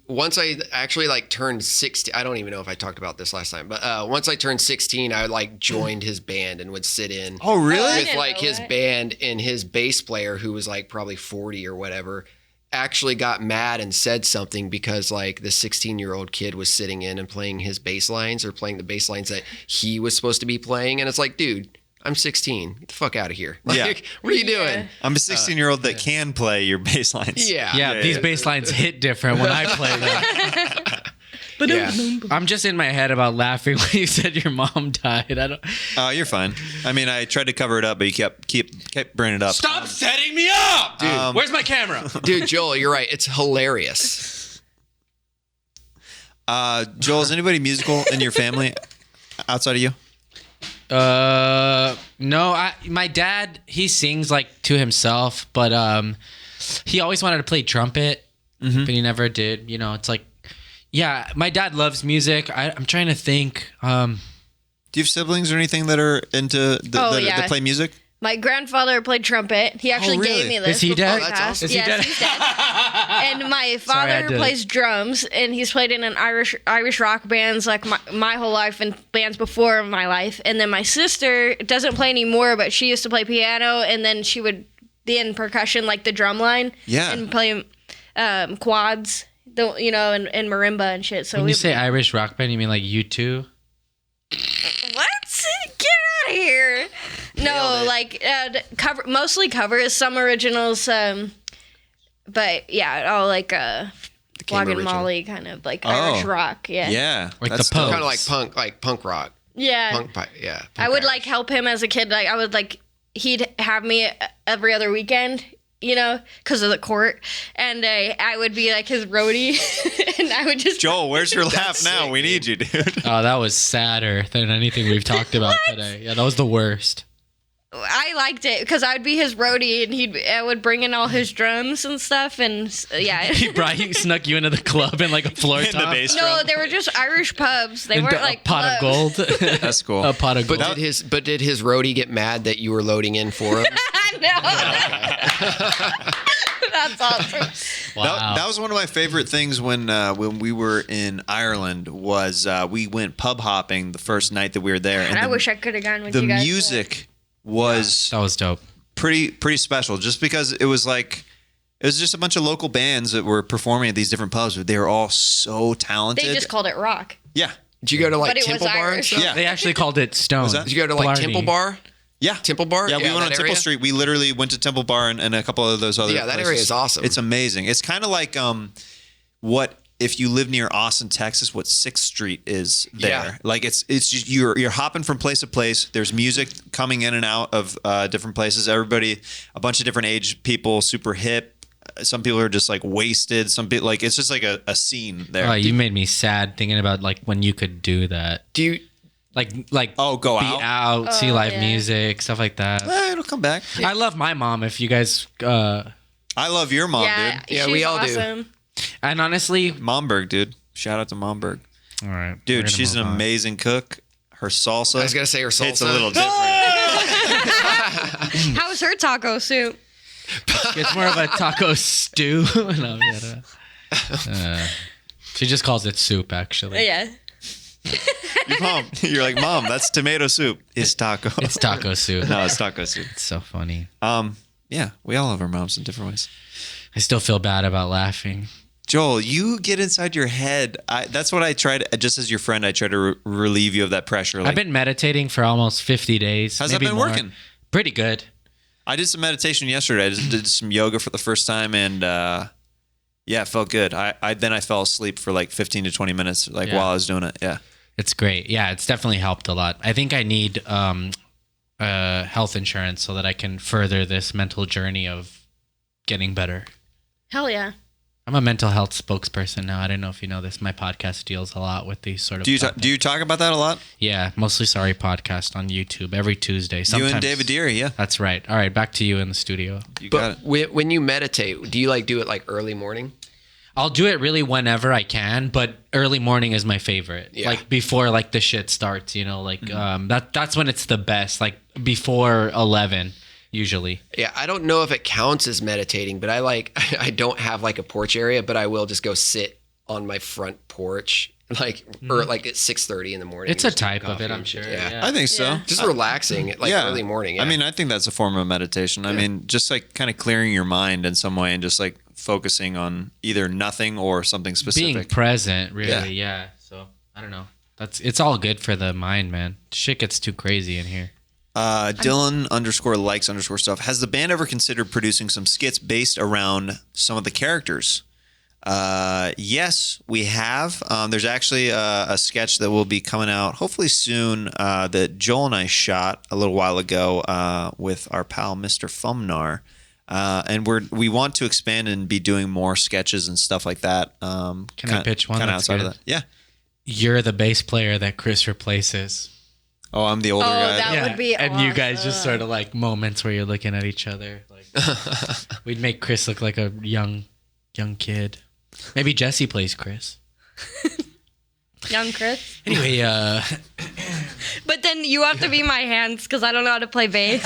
S1: Once I actually like turned 16, I don't even know if I talked about this last time, but once I turned 16, I like joined his band and would sit in
S2: Oh, really?
S3: I
S1: with
S3: didn't
S1: like
S3: know
S1: his
S3: that.
S1: band, and his bass player, who was like probably 40 or whatever, actually got mad and said something because like the 16-year-old kid was sitting in and playing his bass lines or playing the bass lines that he was supposed to be playing. And it's like, dude, I'm 16. Get the fuck out of here. Like,
S2: Yeah.
S1: what are you doing?
S2: I'm a 16-year-old that can play your bass lines.
S1: Yeah.
S4: these bass lines hit different when I play them.
S1: Yeah.
S4: I'm just in my head about laughing when you said your mom died. I don't.
S2: You're fine. I mean, I tried to cover it up, but you kept bringing it up.
S4: Stop setting me up, dude. Where's my camera?
S1: Dude, Joel, you're right. It's hilarious.
S2: Joel, is anybody musical in your family outside of you?
S4: No. My dad, he sings like to himself, but he always wanted to play trumpet, but he never did. It's like, yeah, my dad loves music. I'm trying to think.
S2: Do you have siblings or anything that are into that play music?
S3: My grandfather played trumpet. He actually
S2: really?
S3: gave me this.
S4: Is he
S3: before
S4: dead?
S3: he
S1: Oh, that's
S3: passed.
S1: awesome.
S4: Is he
S3: Yes,
S4: dead?
S3: he's dead. And my
S4: Sorry, I
S3: father
S4: did it.
S3: plays drums, and he's played in an Irish rock bands like my whole life and bands before my life. And then my sister doesn't play anymore, but she used to play piano, and then she would be in percussion like the drum line.
S2: Yeah.
S3: And play quads, and marimba and shit. So
S4: When you say Irish rock band, you mean like U2?
S3: what? Get out of here! No,
S1: Nailed it.
S3: like mostly covers, some originals. But yeah, all like Flog and
S1: original.
S3: Molly kind of like Irish rock. Yeah.
S2: Yeah.
S4: Like
S2: that's
S4: the Pogues.
S2: dope.
S1: Kind of like punk rock.
S3: Yeah.
S1: Yeah.
S3: I
S1: punk
S3: would
S1: rock.
S3: like help him as a kid. Like I would like he'd have me every other weekend, because of the court, and I would be like his roadie, and I would just
S2: Joel, where's your laugh now?
S1: sick,
S2: We need you, dude.
S4: Oh, that was sadder than anything we've talked about today. Yeah, that was the worst.
S3: I liked it because I would be his roadie, and I would bring in all his drums and stuff, and yeah.
S4: He snuck you into the club in like a floor
S2: In the
S4: top.
S2: bass
S3: No,
S2: drum.
S3: they were just Irish pubs. They
S4: And
S3: weren't
S4: a
S3: like
S4: pot
S3: clubs.
S4: of gold.
S2: That's cool.
S4: A pot of
S1: But
S4: gold.
S1: did his roadie get mad that you were loading in for him?
S3: No. That's awesome.
S4: Wow.
S2: That was one of my favorite things when we were in Ireland was we went pub hopping the first night that we were there.
S3: And I wish I could have gone with
S2: the
S3: you guys.
S2: music was
S4: That was dope.
S2: pretty special just because it was just a bunch of local bands that were performing at these different pubs, but they were all so talented.
S3: They just called it rock.
S2: yeah.
S1: Did you go to like
S3: But it was
S1: Temple Bar and
S3: Irish.
S1: stuff?
S2: Yeah.
S4: They actually called it Stone.
S2: Was that?
S1: Did you go to like
S4: Blarney.
S1: Temple Bar?
S2: Yeah.
S1: Temple Bar?
S2: Yeah, we went on
S1: that
S2: Temple
S1: area?
S2: Street. We literally went to Temple Bar and a couple of those other
S1: Yeah, that
S2: places.
S1: area is awesome.
S2: It's amazing. It's kind of like what if you live near Austin, Texas, what 6th Street is there.
S1: Yeah.
S2: Like it's just you're hopping from place to place. There's music coming in and out of different places. Everybody, a bunch of different age people, super hip. Some people are just like wasted. Some people like it's just like a scene there.
S4: Oh, you made me sad thinking about like when you could do that.
S1: Do you
S4: Like
S2: Oh, go
S4: be
S2: out?
S4: out, see
S3: Oh,
S4: live
S3: yeah.
S4: music, stuff like that.
S2: It'll come back.
S4: I love my mom. If you guys,
S2: I love your mom,
S3: yeah,
S2: dude.
S1: Yeah,
S3: she's
S1: we all do.
S3: awesome.
S4: and honestly,
S2: Momberg, dude. Shout out to Momberg.
S4: all right, we're
S2: Dude,
S4: gonna
S2: she's an
S4: move on.
S2: amazing cook. Her salsa.
S1: I was gonna say her salsa.
S2: It's a little different.
S3: How's her taco soup?
S4: It's more of a taco stew. No, yeah, she just calls it soup, actually.
S3: Yeah.
S2: Your mom. You're like, Mom, that's tomato soup. It's taco.
S4: It's taco soup.
S2: No, it's taco soup.
S4: It's so funny.
S2: Yeah, we all have our moms in different ways.
S4: I still feel bad about laughing.
S2: Joel, you get inside your head. That's what I try to, just as your friend, I try to relieve you of that pressure. Like,
S4: I've been meditating for almost 50 days.
S2: How's that
S4: maybe
S2: been
S4: more.
S2: working?
S4: Pretty good.
S2: I did some meditation yesterday. I just did some yoga for the first time, and yeah, it felt good. Then I fell asleep for like 15 to 20 minutes, while I was doing it. Yeah,
S4: it's great. Yeah, it's definitely helped a lot. I think I need health insurance so that I can further this mental journey of getting better.
S3: Hell yeah.
S4: I'm a mental health spokesperson now. I don't know if you know this. My podcast deals a lot with these sort of.
S2: Do you talk about that a lot?
S4: Yeah, Mostly Sorry podcast on YouTube every Tuesday. Sometimes.
S2: You and David Deary, yeah.
S4: That's right. All right, back to you in the studio.
S2: You got it.
S1: When you meditate, do you do it like early morning?
S4: I'll do it really whenever I can, but early morning is my favorite.
S1: Yeah.
S4: Like before the shit starts, that's when it's the best. Like before 11 usually.
S1: Yeah, I don't know if it counts as meditating, but I don't have like a porch area, but I will just go sit on my front porch or like at 6:30 in the morning.
S4: It's a type of it, I'm sure.
S1: Yeah.
S2: I think so.
S3: Yeah.
S1: Just relaxing early morning. Yeah.
S2: I mean, I think that's a form of meditation. I mean, just like kind of clearing your mind in some way and just like focusing on either nothing or something specific.
S4: Being present, really, yeah. So, I don't know. It's all good for the mind, man. Shit gets too crazy in here.
S2: Dillon _likes_stuff. Has the band ever considered producing some skits based around some of the characters? Yes, we have. There's actually a sketch that will be coming out hopefully soon that Joel and I shot a little while ago with our pal Mr. Fumnar. And we want to expand and be doing more sketches and stuff like that.
S4: Can I pitch one?
S2: Kind of
S4: That's
S2: outside
S4: good.
S2: of that. Yeah.
S4: You're the bass player that Chris replaces.
S2: Oh, I'm the older guy.
S3: That would be
S4: and you guys just
S3: awesome.
S4: sort of like moments where you're looking at each other. Like we'd make Chris look like a young kid. Maybe Jessie plays Chris.
S3: Young Chris.
S4: Anyway,
S3: But then you have to be my hands because I don't know how to play bass.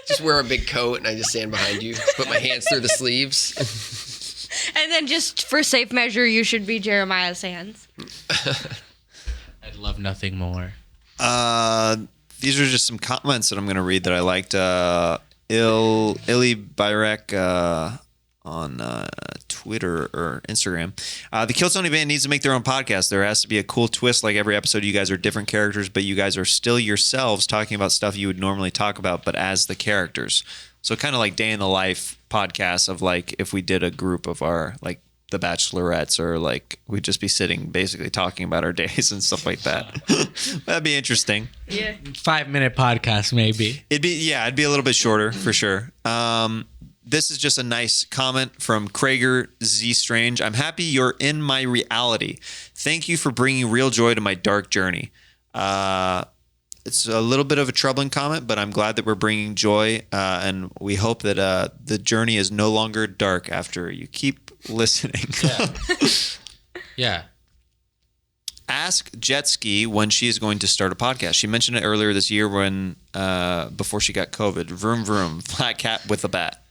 S1: just wear a big coat and I just stand behind you, put my hands through the sleeves.
S3: And then just for safe measure, you should be Jeremiah's hands.
S4: I'd love nothing more.
S2: These are just some comments that I'm going to read that I liked. Illy Byrek on Twitter or Instagram. The Kill Tony Band needs to make their own podcast. There has to be a cool twist. Like every episode, you guys are different characters, but you guys are still yourselves talking about stuff you would normally talk about, but as the characters. So kind of like day in the life podcasts of like if we did a group of our like the Bachelorettes or like we'd just be sitting basically talking about our days and stuff like that. That'd be interesting.
S3: Yeah.
S4: 5-minute podcast, maybe.
S2: It'd be a little bit shorter for sure. This is just a nice comment from Krager Z Strange. I'm happy you're in my reality. Thank you for bringing real joy to my dark journey. It's a little bit of a troubling comment, but I'm glad that we're bringing joy, and we hope that the journey is no longer dark after you keep listening.
S4: Yeah.
S2: Ask Jetski when she is going to start a podcast. She mentioned it earlier this year when before she got COVID. Vroom vroom, flat cat with a bat.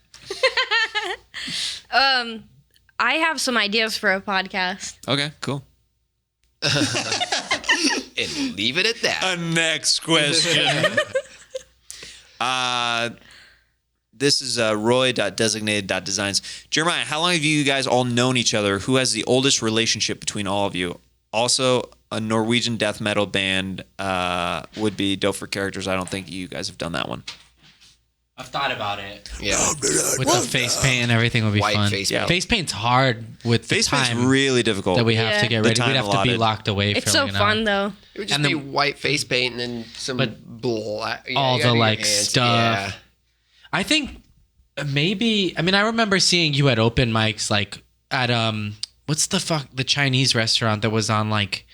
S3: I have some ideas for a podcast.
S2: Okay, cool.
S1: And leave it at that.
S2: Next question. This is Roy.designated.designs. Jeremiah, how long have you guys all known each other? Who has the oldest relationship between all of you? Also, a Norwegian death metal band would be dope for characters. I don't think you guys have done that one.
S4: I've thought about it.
S1: Yeah.
S4: With the face paint and everything would be
S1: White
S4: fun.
S1: face
S2: paint.
S4: Face paint's hard with the
S2: Face paint's
S4: time
S2: really difficult.
S4: that we have to
S3: Yeah.
S4: get
S2: The
S4: ready.
S2: time
S4: We'd have to be
S2: allotted.
S4: locked away
S3: It's
S4: for
S3: so
S4: like an
S3: fun
S4: hour.
S3: though.
S1: It would just
S4: And
S1: be
S4: then-
S1: white face paint and then some black. Yeah,
S4: all
S1: you gotta
S4: the
S1: do your
S4: like
S1: hands.
S4: stuff.
S1: Yeah.
S4: I think maybe. I mean, I remember seeing you at open mics, like at what's the Chinese restaurant that was on like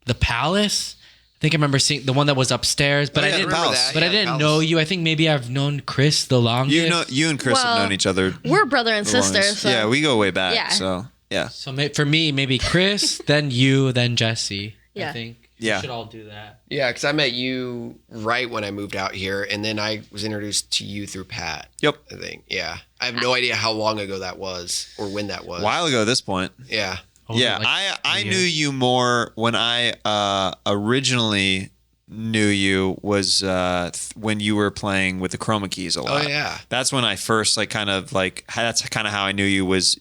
S4: the Palace. I think I remember seeing the one that was upstairs, but
S2: Oh,
S4: I
S2: yeah,
S4: didn't.
S2: the Palace.
S1: that,
S4: But I
S1: yeah,
S4: didn't
S1: Palace.
S4: know you. I think maybe I've known Chris the longest.
S2: You and Chris have
S3: Well,
S2: known each other.
S3: We're brother and
S2: the
S3: sister.
S2: longest.
S3: So.
S2: Yeah, we go way back.
S3: Yeah.
S2: So yeah.
S4: So for me, maybe Chris, then you, then Jessie. I
S3: Yeah.
S4: think.
S2: Yeah.
S4: We should all do that.
S1: Yeah, because I met you right when I moved out here, and then I was introduced to you through Pat.
S2: Yep.
S1: I think. Yeah. I have no idea how long ago that was or when that was.
S2: A while ago at this point.
S1: Yeah.
S2: Yeah, I knew you more when I originally knew you was when you were playing with the Chroma keys a lot.
S1: Oh yeah,
S2: that's when I first that's kind of how I knew you was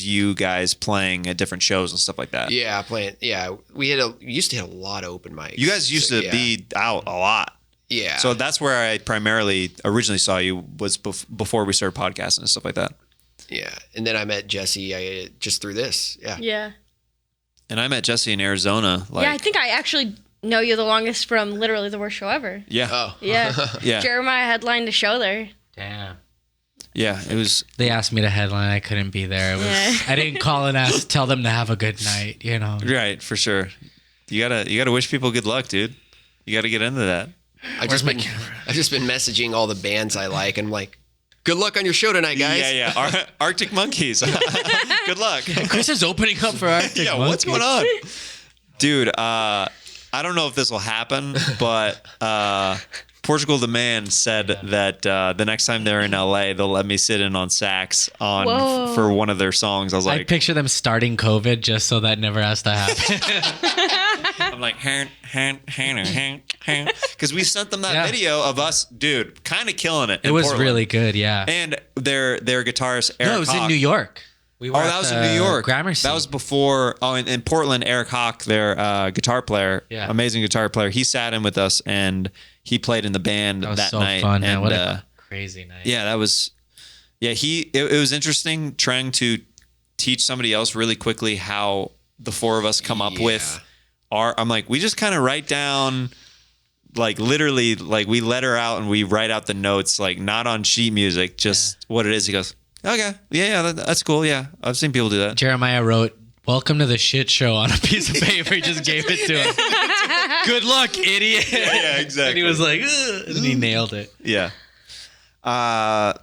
S2: you guys playing at different shows and stuff like that.
S1: Yeah, playing. Yeah, we used to hit a lot of open mics.
S2: You guys used to be out a lot.
S1: Yeah.
S2: So that's where I primarily originally saw you was before we started podcasting and stuff like that.
S1: Yeah, and then I met Jessie just through this. Yeah.
S3: Yeah.
S2: And I met Jessie in Arizona.
S3: I think I actually know you the longest from literally the worst show ever.
S2: Yeah.
S1: Oh.
S3: Yeah.
S2: Yeah.
S3: Jeremiah headlined a show there.
S4: Damn.
S2: Yeah, it was.
S4: They asked me to headline. I couldn't be there. I didn't call and tell them to have a good night.
S2: Right, for sure. You gotta wish people good luck, dude. You gotta get into that.
S1: I've just been messaging all the bands I like, and I'm like, good luck on your show tonight, guys.
S2: Yeah. Arctic Monkeys. Good luck.
S4: Chris is opening up for Arctic
S2: Yeah,
S4: Monkeys.
S2: what's going on? Dude, I don't know if this will happen, but Portugal the Man said that the next time they're in LA, they'll let me sit in on sax for one of their songs. I was
S4: I
S2: like,
S4: picture them starting COVID just so that never has to happen.
S2: I'm like, because we sent them that video of us, dude, kind of killing it.
S4: It was really good, yeah.
S2: And their guitarist Eric.
S4: No, it was
S2: Hawk,
S4: in New York. We were
S2: that was in New York.
S4: Gramercy.
S2: That was before. Oh, in Portland, Eric Hawk, their guitar player, amazing guitar player. He sat in with us and he played in the band
S4: that was
S2: that
S4: so
S2: night.
S4: fun, man.
S2: And,
S4: What a crazy night.
S2: Yeah, that was. Yeah, it was interesting trying to teach somebody else really quickly how the four of us come up with our. I'm like, we just kind of write down. Like literally, like we let her out and we write out the notes, like not on sheet music, just what it is. He goes, okay, yeah, that's cool. Yeah, I've seen people do that.
S4: Jeremiah wrote, "Welcome to the shit show" on a piece of paper. He just gave it to him. Good luck, idiot.
S2: Yeah, exactly.
S4: And he was like, ugh, and he nailed it.
S2: Yeah. I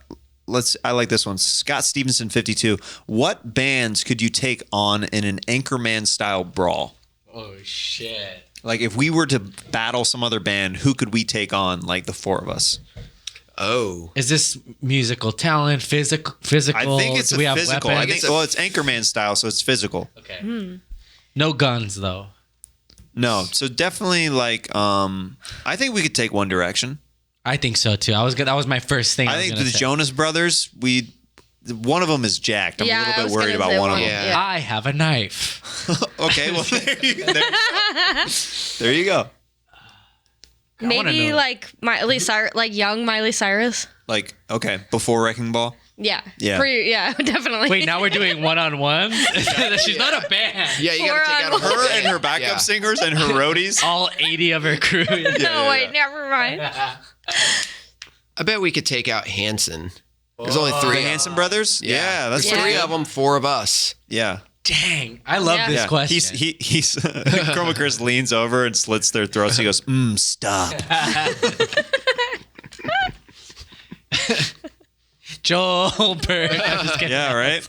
S2: like this one. Scott Stevenson, 52. What bands could you take on in an Anchorman style brawl?
S4: Oh shit.
S2: Like if we were to battle some other band, who could we take on? Like the four of us.
S1: Oh,
S4: Is this musical talent, physical?
S2: I think it's
S4: Do we have
S2: physical.
S4: weapons?
S2: It's Anchorman style, so it's physical.
S4: Okay. No guns though.
S2: No, so definitely like I think we could take One Direction.
S4: I think so too. That was my first thing.
S2: I think the Jonas Brothers. One of them is jacked. I'm a little bit worried about one of them.
S1: Yeah.
S4: I have a knife.
S2: Okay, well there you go.
S3: Maybe like Miley Cyrus, like young Miley Cyrus.
S2: Like okay, before Wrecking Ball.
S3: Yeah.
S2: Yeah.
S3: Yeah, definitely.
S4: Wait, now we're doing one-on-one? She's not a band.
S1: yeah, you got to take out
S2: Her and her backup singers and her roadies.
S4: All 80 of her crew.
S3: Wait, never mind.
S1: I bet we could take out Hanson. There's only three.
S2: The Hanson brothers. Yeah, that's
S1: There's
S2: pretty
S1: three
S2: good.
S1: of them, four of us.
S2: Yeah.
S4: Dang. I love this
S2: Yeah,
S4: question.
S2: he's Chroma Chris leans over and slits their throats. He goes, stop.
S4: Joelberg. I'm just kidding.
S2: Yeah, right?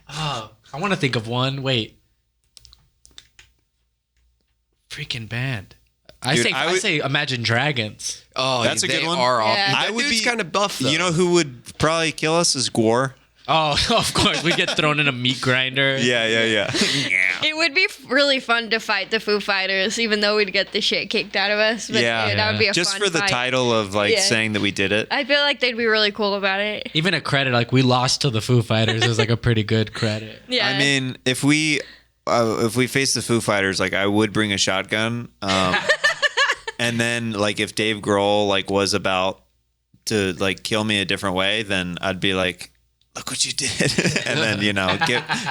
S4: Oh, I want to think of one. Wait. Freaking band. I say Imagine Dragons.
S1: Oh,
S2: That's a good one.
S1: They are awesome.
S3: Yeah.
S1: That
S2: I would
S1: dude's
S2: be-
S1: kind of buff, though.
S2: You know who would probably kill us is Gore.
S4: Oh, of course. We get thrown in a meat grinder.
S2: Yeah.
S3: It would be really fun to fight the Foo Fighters, even though we'd get the shit kicked out of us. But that would be a
S2: Just
S3: fun
S2: for the
S3: fight.
S2: title of like
S3: Yeah.
S2: saying that we did it.
S3: I feel like they'd be really cool about it.
S4: Even a credit, like we lost to the Foo Fighters, is like a pretty good credit.
S3: Yeah.
S2: I mean, if we face the Foo Fighters, like I would bring a shotgun. And then like if Dave Grohl like was about to like kill me a different way, then I'd be like, look what you did. And then,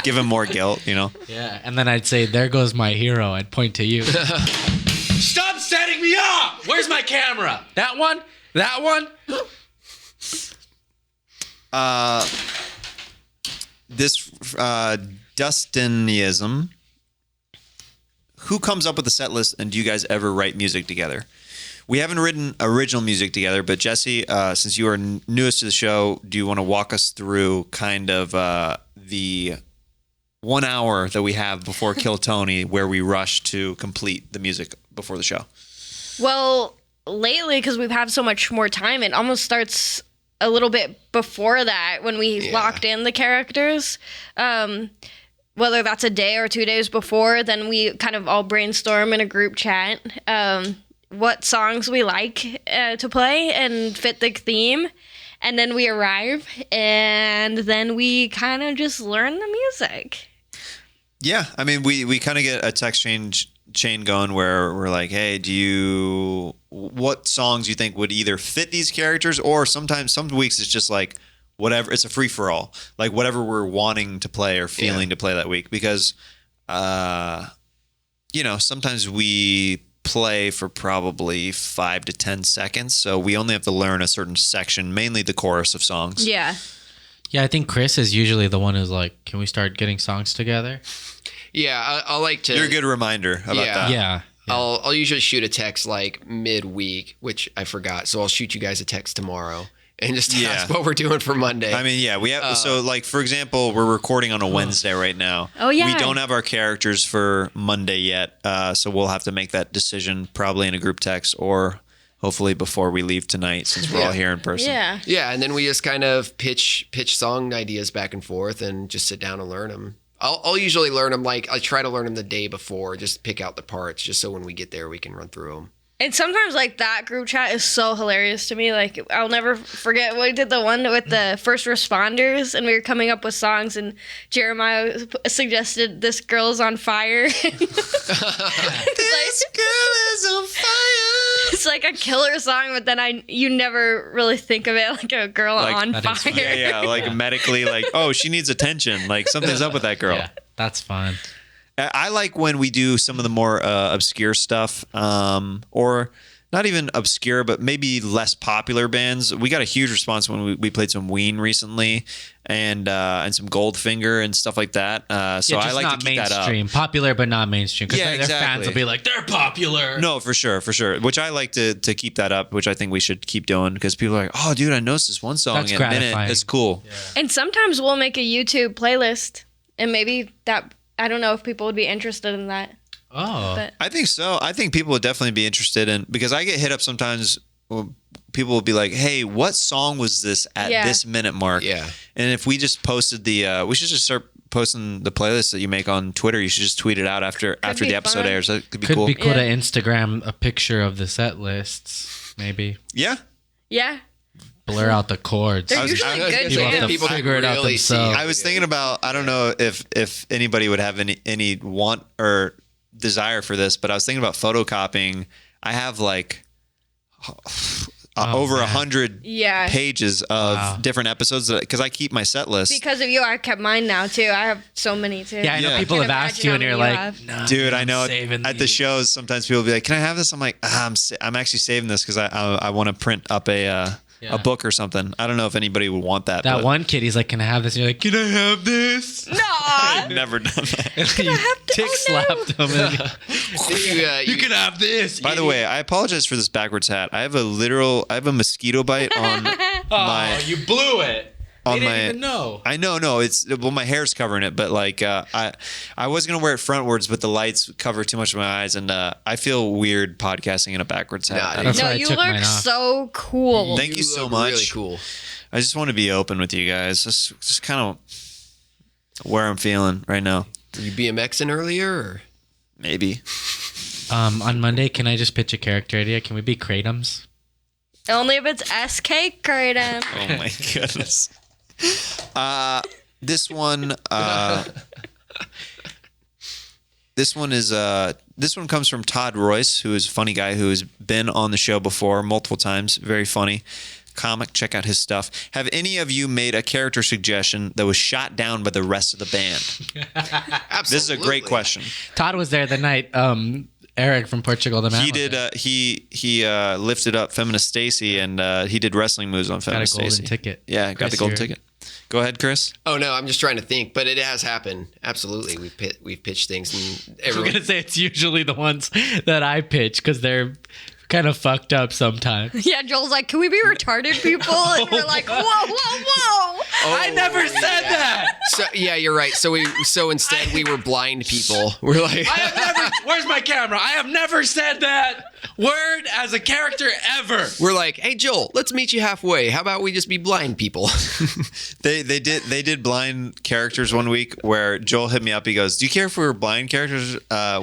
S2: give him more guilt,
S4: Yeah. And then I'd say, there goes my hero. I'd point to you. Stop setting me up! Where's my camera? That one? That one?
S2: This Dustinism. Who comes up with the set list, and do you guys ever write music together? We haven't written original music together, but Jessie, since you are newest to the show, do you want to walk us through kind of the 1 hour that we have before Kill Tony, where we rush to complete the music before the show?
S3: Well, lately, because we've had so much more time, it almost starts a little bit before that when we locked in the characters. whether that's a day or 2 days before, then we kind of all brainstorm in a group chat what songs we like to play and fit the theme. And then we arrive, and then we kind of just learn the music.
S2: Yeah, I mean, we kind of get a text chain going where we're like, hey, what songs you think would either fit these characters, or sometimes some weeks it's just like whatever, it's a free for all, like whatever we're wanting to play or feeling to play that week, because sometimes we play for probably 5 to 10 seconds, so we only have to learn a certain section, mainly the chorus of songs.
S3: Yeah.
S4: Yeah, I think Chris is usually the one who's like, can we start getting songs together?
S1: Yeah, I like to.
S2: You're a good reminder about that.
S4: Yeah.
S1: I'll usually shoot a text like midweek, which I forgot, so I'll shoot you guys a text tomorrow and just ask what we're doing for Monday.
S2: I mean, yeah, we have. So, like, for example, we're recording on a Wednesday right now.
S3: Oh, yeah.
S2: We don't have our characters for Monday yet, so we'll have to make that decision probably in a group text, or hopefully before we leave tonight, since we're all here in person.
S3: Yeah.
S1: Yeah, and then we just kind of pitch song ideas back and forth and just sit down and learn them. I'll usually learn them, like, I try to learn them the day before, just pick out the parts, just so when we get there, we can run through them.
S3: And sometimes, like, that group chat is so hilarious to me. Like, I'll never forget, we did the one with the first responders, and we were coming up with songs, and Jeremiah suggested This Girl's on Fire.
S2: This girl is on fire.
S3: It's like a killer song, but then you never really think of it like a girl on
S4: that is
S3: fire.
S4: fun.
S2: Yeah, like medically, like, oh, she needs attention. Like, something's up with that girl.
S4: Yeah, that's fun.
S2: I like when we do some of the more obscure stuff, or not even obscure, but maybe less popular bands. We got a huge response when we played some Ween recently, and some Goldfinger and stuff like that. So I like to keep that up.
S4: Mainstream, popular but not mainstream. Because
S2: Yeah,
S4: their fans
S2: exactly.
S4: will be like, they're popular.
S2: No, for sure. Which I like to keep that up, which I think we should keep doing, because people are like, oh, dude, I noticed this one song
S4: That's
S2: in a minute.
S4: gratifying.
S2: It's cool.
S3: And sometimes we'll make a YouTube playlist, and maybe that, I don't know if people would be interested in that.
S4: Oh.
S3: But
S2: I think so. I think people would definitely be interested in, because I get hit up sometimes. People will be like, hey, what song was this at this minute mark?
S1: Yeah.
S2: And if we just posted we should just start posting the playlist that you make on Twitter. You should just tweet it out after
S3: be
S2: the episode
S3: fun.
S2: airs. That could be
S4: Could
S2: cool.
S4: be cool to
S3: Yeah.
S4: Instagram a picture of the set lists, maybe.
S2: Yeah.
S3: yeah,
S4: Blur out the chords.
S3: they're
S2: was-
S3: usually
S2: I was
S3: good
S2: gonna
S4: say,
S3: jams.
S4: have to
S1: people can
S4: figure it out
S1: really see
S4: themselves.
S2: I was thinking about, I don't know if anybody would have any want or desire for this, but I was thinking about photocopying. I have like over 100
S3: Yeah.
S2: pages of different episodes, because I keep my set list.
S3: Because of you, I kept mine now too. I have so many too.
S4: Yeah, I know
S2: Yeah.
S4: people
S3: Can't
S4: have asked
S3: imagine
S4: you, and
S3: how
S4: you're
S3: many
S4: like,
S3: you
S4: no,
S2: Dude, I
S4: I'm
S2: know
S4: saving
S2: at the
S4: these."
S2: shows, sometimes people will be like, can I have this? I'm like, I'm actually saving this because I want to print up a book or something. I don't know if anybody would want that.
S4: That
S2: but
S4: one kid, he's like, can I have this? And you're like, can I have this?
S3: No.
S2: I've never done that.
S4: you tick slapped him. And you can have this.
S2: By the way, I apologize for this backwards hat. I have a mosquito bite on my.
S4: you blew it.
S2: On
S4: They didn't
S2: my-
S4: even know.
S2: I know, no, my hair's covering it, but like I was gonna wear it frontwards, but the lights cover too much of my eyes, and I feel weird podcasting in a backwards hat.
S1: Nah,
S2: I don't
S4: That's
S2: know.
S3: No,
S4: why I
S3: you
S4: took mine
S3: look
S4: off.
S3: so cool.
S2: Thank you so
S1: look
S2: much.
S1: Really cool.
S2: I just want to be open with you guys. Just kind of where I'm feeling right now.
S1: Were you BMXing earlier? Or?
S2: Maybe.
S4: On Monday, can I just pitch a character idea? Can we be Kratums?
S3: Only if it's SK Kratom.
S2: Oh my goodness. This one comes from Todd Royce, who is a funny guy who has been on the show before multiple times. Very funny comic. Check out his stuff. Have any of you made a character suggestion that was shot down by the rest of the band?
S1: Absolutely.
S2: This is a great question.
S4: Todd was there the night Eric from Portugal, the man.
S2: He
S4: was
S2: did.
S4: there.
S2: He lifted up Feminist Stacy, and he did wrestling moves on
S4: got a
S2: Feminist
S4: golden
S2: Stacy.
S4: ticket.
S2: Yeah, got
S4: Chris,
S2: the golden
S4: you're-
S2: ticket. Go ahead, Chris.
S1: Oh no, I'm just trying to think, but it has happened. Absolutely, we've pitched things, and
S4: I'm
S1: everyone.
S4: gonna say it's usually the ones that I pitch because they're kind of fucked up sometimes.
S3: Yeah, Joel's like, can we be retarded people? And we're like, whoa, whoa, whoa.
S4: I never said that.
S1: So yeah, you're right. So instead we were blind people. We're like,
S4: I have never. Where's my camera? I have never said that word as a character ever.
S1: we're like, hey Joel, let's meet you halfway. How about we just be blind people?
S2: They did blind characters one week where Joel hit me up. He goes, "Do you care if we were blind characters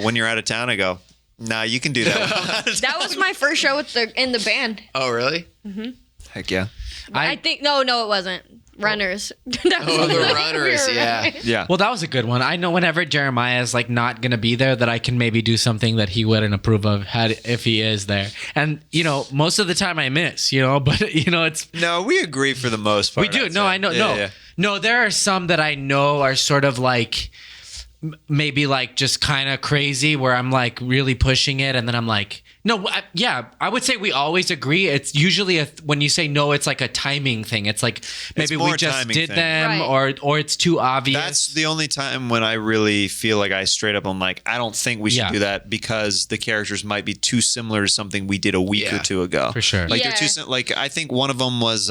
S2: when you're out of town?" I go, "Nah, you can do that."
S3: That was my first show in the band.
S1: Oh really?
S2: Heck yeah.
S3: I think no, it wasn't. Runners. That was
S1: Oh, the
S3: like
S1: runners,
S3: we were
S1: yeah.
S3: running.
S2: Yeah.
S4: Well, that was a good one. I know whenever Jeremiah is like not gonna be there, that I can maybe do something that he wouldn't approve of if he is there. And most of the time I miss, but it's
S2: No, we agree for the most part.
S4: we do.
S2: I'd
S4: No,
S2: say.
S4: I know.
S2: Yeah.
S4: No, there are some that I know are sort of like maybe like just kind of crazy where I'm like really pushing it, and then I'm like, no, I would say we always agree. It's usually when you say no, it's like a timing thing. It's like maybe
S2: more
S4: we just
S2: timing
S4: did
S2: thing.
S4: them,
S3: Right.
S4: or it's too obvious.
S2: That's the only time when I really feel like I straight up am like, I don't think we should
S4: Yeah.
S2: do that because the characters might be too similar to something we did a week or
S1: Yeah.
S2: two ago.
S4: For sure.
S2: Like
S3: Yeah.
S2: they're too like I think one of them was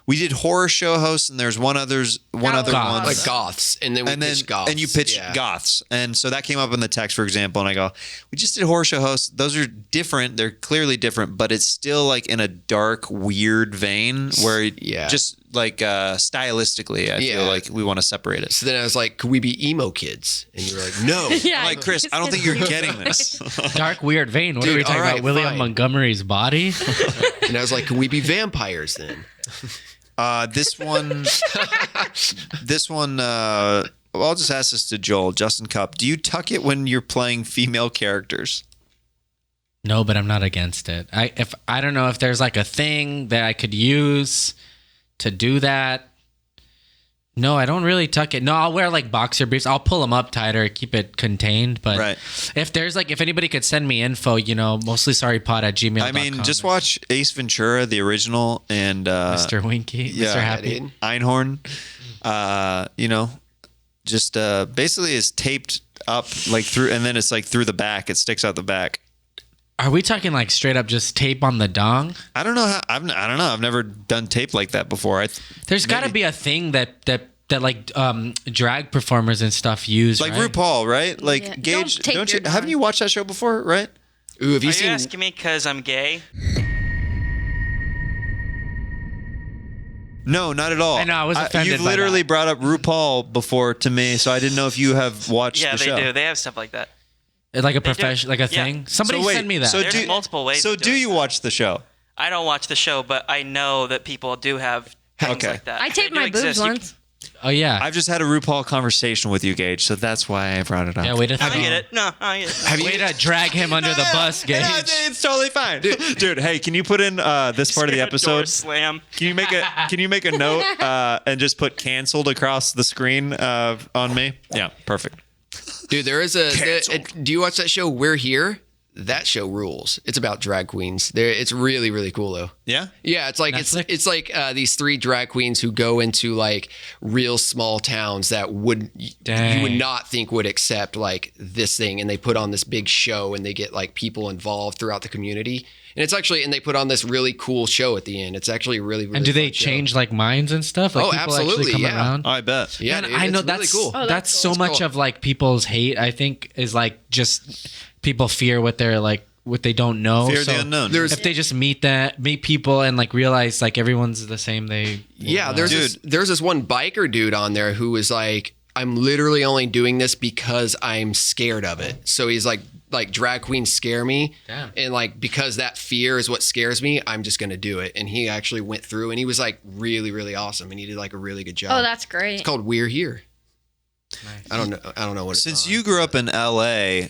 S2: we did horror show hosts and there's one other
S3: was
S2: one.
S1: Like goths, and then we pitched goths.
S2: and you pitched
S1: Yeah.
S2: goths, and so that came up in the text, for example, and I go, we just did horror show hosts. Those are different. They're clearly different, but it's still like in a dark, weird vein where
S1: Yeah.
S2: just like stylistically, I
S1: Yeah.
S2: feel like we want to separate it.
S1: So then I was like, could we be emo kids? And you were like, no.
S3: Yeah.
S2: I'm like, Chris, I don't think you're getting this.
S4: dark, weird vein. What are
S1: Dude,
S4: we talking
S1: all right,
S4: about? William
S1: fine.
S4: Montgomery's body?
S1: And I was like, can we be vampires then?
S2: This one, well, I'll just ask this to Joel. Justin Cup, do you tuck it when you're playing female characters?
S4: No, but I'm not against it. I don't know if there's like a thing that I could use to do that. No, I don't really tuck it. No, I'll wear like boxer briefs. I'll pull them up tighter, keep it contained. But
S2: Right.
S4: if anybody could send me info, mostly sorrypod@gmail.com.
S2: I mean, just watch Ace Ventura, the original, and
S4: Mr. Winky,
S2: yeah,
S4: Mr. Happy.
S1: dude.
S2: Einhorn. Just basically is taped up like through, and then it's like through the back. It sticks out the back.
S4: Are we talking like straight up just tape on the dong?
S2: I don't know how. I don't know. I've never done tape like that before.
S4: There's got to be a thing that like drag performers and stuff use,
S2: like
S4: right?
S2: RuPaul, right? Like
S3: Yeah.
S2: Gage,
S3: Don't tape
S2: don't you?
S3: your
S2: Haven't
S3: dong.
S2: you watched that show before, right?
S1: Ooh, have you
S5: Are
S1: seen?
S5: you asking me because I'm gay?
S2: No, not at all.
S4: I know, I was offended
S2: You've
S4: by
S2: literally
S4: that.
S2: brought up RuPaul before to me, so I didn't know if you have watched
S5: Yeah,
S2: the
S5: they
S2: show.
S5: do. They have stuff like that.
S4: Like a
S5: They do.
S4: profession, like a
S5: Yeah.
S4: thing. Somebody
S2: So wait,
S4: send me that.
S2: so
S5: There's multiple ways
S2: So
S5: of
S2: do
S5: doing
S2: you
S5: that.
S2: watch the show?
S5: I don't watch the show, but I know that people do have things
S2: Okay.
S5: like that.
S3: I
S5: They
S3: taped
S5: do
S3: my boobs
S5: exist. You-
S3: once.
S4: Oh yeah.
S2: I've just had a RuPaul conversation with you, Gage, so that's why I brought it up.
S4: yeah. Way to
S5: I get it. No, I get it.
S1: Have you?
S4: Way to drag him under the bus, Gage.
S2: Yeah, it's totally fine, dude. Hey, can you put in this part of the
S5: Door
S2: episode?
S5: slam.
S2: Can you make a note and just put canceled across the screen on me? Yeah, perfect.
S1: Dude, there is do you watch that show We're Here? That show rules. It's about drag queens. It's really, really cool though.
S2: Yeah.
S1: Yeah, it's like
S4: Netflix?
S1: it's like these three drag queens who go into like real small towns that you would
S4: Dang.
S1: not think would accept like this thing, and they put on this big show and they get like people involved throughout the community. And it's actually, and they put on this really cool show at the end. It's actually a really, really
S4: And do they
S1: fun show.
S4: change like minds and stuff? Like
S1: Oh,
S4: people
S1: absolutely,
S4: actually come
S1: yeah.
S4: around.
S2: I bet.
S1: Yeah,
S4: Man,
S1: dude,
S4: I know
S1: it's
S4: that's
S1: really cool.
S3: Oh,
S4: that's so
S1: cool.
S4: much
S1: It's cool.
S4: of like people's hate. I think is like just people fear what they're like what they don't know.
S2: Fear of
S4: So
S2: the unknown.
S1: There's-
S4: if they just meet people and like realize like everyone's the same,
S1: Yeah,
S4: will,
S1: there's this one biker dude on there who was like, I'm literally only doing this because I'm scared of it. So he's like drag queens scare me.
S4: Damn.
S1: And like, because that fear is what scares me, I'm just going to do it. And he actually went through and he was like really, really awesome. And he did like a really good job.
S3: Oh, that's great.
S1: It's called We're Here.
S4: Nice.
S1: I don't know what it's
S2: Since
S1: on.
S2: you grew up in LA,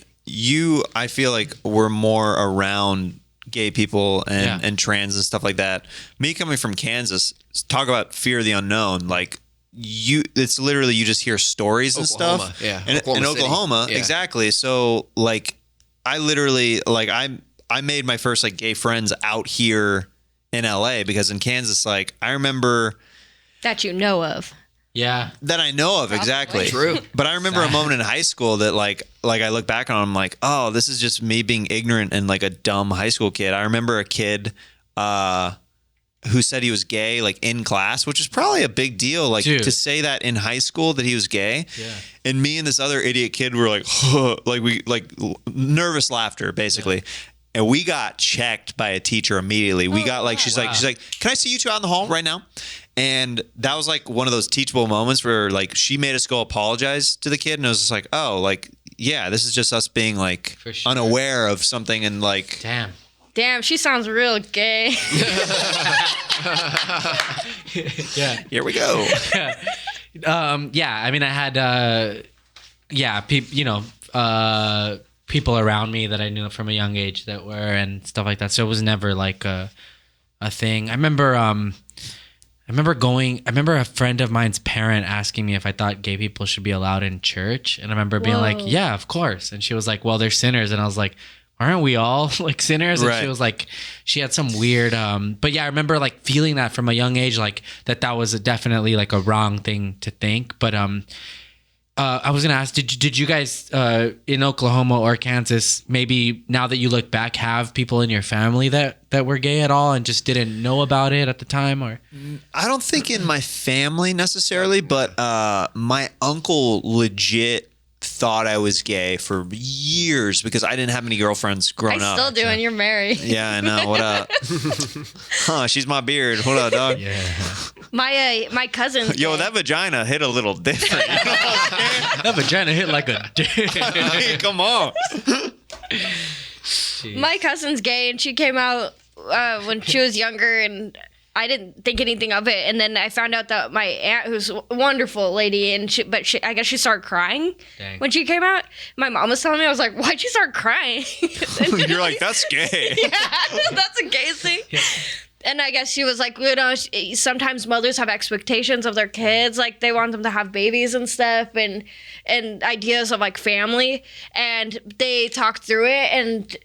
S2: I feel like were more around gay people and trans and stuff like that. Me coming from Kansas, talk about fear of the unknown. Like it's literally you just hear stories and
S1: Oklahoma,
S2: stuff.
S1: yeah.
S2: In
S1: Oklahoma City.
S2: Oklahoma,
S1: Yeah.
S2: exactly. So like, I literally like I made my first like gay friends out here in LA because in Kansas, like I remember.
S3: That you know of.
S4: Yeah.
S2: that I know of. Exactly.
S1: True.
S2: But I remember a moment in high school that like I look back on, I'm like, oh, this is just me being ignorant and like a dumb high school kid. I remember a kid who said he was gay, like in class, which is probably a big deal. Like
S4: Dude.
S2: to say that in high school that he was gay.
S4: Yeah.
S2: And me and this other idiot kid were like, nervous laughter, basically. Yeah. And we got checked by a teacher immediately. We got like, she's like, can I see you two out in the hall right now? And that was like one of those teachable moments where like she made us go apologize to the kid. And it was just like, oh, like, yeah, this is just us being like unaware of something and like.
S3: Damn, she sounds real gay.
S4: Yeah.
S2: Here we go.
S4: Yeah. I mean, I had, people around me that I knew from a young age that were and stuff like that. So it was never like a thing. I remember a friend of mine's parent asking me if I thought gay people should be allowed in church. And I remember being like, yeah, of course. And she was like, well, they're sinners. And I was like, aren't we all like sinners? And she was like, she had some weird, but yeah, I remember like feeling that from a young age, like that was definitely like a wrong thing to think. But, I was gonna ask, did you guys in Oklahoma or Kansas, maybe now that you look back, have people in your family that were gay at all and just didn't know about it at the time? Or
S2: I don't think in my family necessarily, but my uncle legit thought I was gay for years because I didn't have any girlfriends growing up.
S3: I still do, and you're married.
S2: Yeah, I know. What up? She's my beard. What up, dog?
S4: yeah,
S3: My cousin's
S2: Yo,
S3: gay.
S2: that vagina hit a little different. You know what I'm saying?
S4: that vagina hit like a dick.
S2: Hey, come on.
S3: My cousin's gay, and she came out when she was younger, and I didn't think anything of it. And then I found out that my aunt, who's a wonderful lady, I guess she started crying when she came out. My mom was telling me, I was like, why'd you start crying?
S2: You're like, that's gay.
S3: Yeah, that's a gay thing. Yeah. And I guess she was like, sometimes mothers have expectations of their kids, like they want them to have babies and stuff, and ideas of like family. And they talked through it, and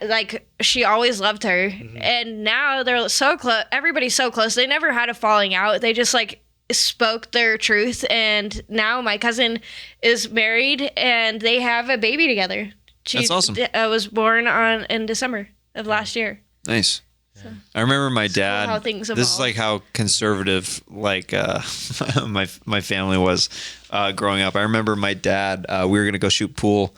S3: like she always loved her. Mm-hmm. And now they're so close. Everybody's so close. They never had a falling out. They just like spoke their truth. And now my cousin is married, and they have a baby together.
S2: That's awesome.
S3: Was born in December of last year.
S2: Nice. I remember my dad.
S3: How things evolve.
S2: This is like how conservative like my family was growing up. I remember my dad. We were gonna go shoot pool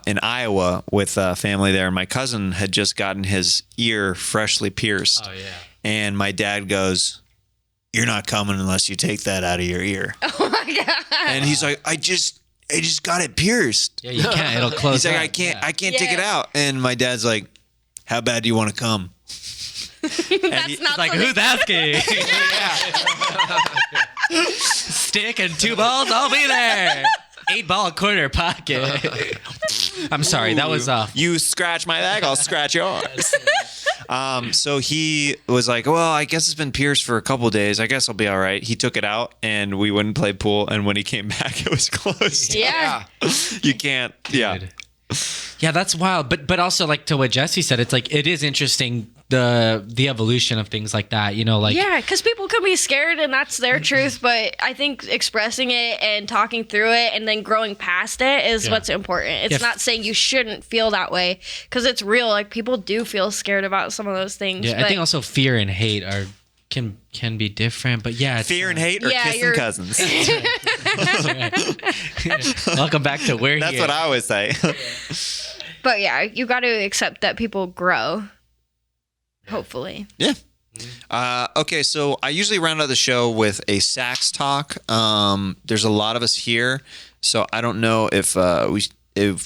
S2: in Iowa with a family there, and my cousin had just gotten his ear freshly pierced. Oh yeah. And my dad goes, "You're not coming unless you take that out of your ear." Oh my god. And he's like, I just got it pierced.
S4: Yeah, you can't. It'll close.
S2: He's like, I can't take it out. And my dad's like, how bad do you want to come?
S3: That's not
S4: like, who's asking? Stick and 2 balls, I'll be there. 8-ball quarter pocket. I'm sorry, that was
S2: you scratch my leg, I'll scratch yours. So he was like, well, I guess it's been pierced for a couple of days. I guess I'll be all right. He took it out, and we wouldn't play pool. And when he came back, it was closed.
S3: Yeah.
S2: You can't. Yeah.
S4: Yeah, that's wild. But also, like, to what Jessie said, it's like, it is interesting, the evolution of things like that, you know, like.
S3: Yeah, because people can be scared, and that's their truth. But I think expressing it and talking through it and then growing past it is what's important. It's not saying you shouldn't feel that way, because it's real. Like, people do feel scared about some of those things.
S4: Yeah, I think also fear and hate can be different, but yeah,
S2: fear and hate are kissing cousins.
S4: Welcome back to where
S2: that's what I always say.
S3: But yeah, you got to accept that people grow. Hopefully.
S2: Yeah. Okay, so I usually round out the show with a sax talk. There's a lot of us here, so I don't know if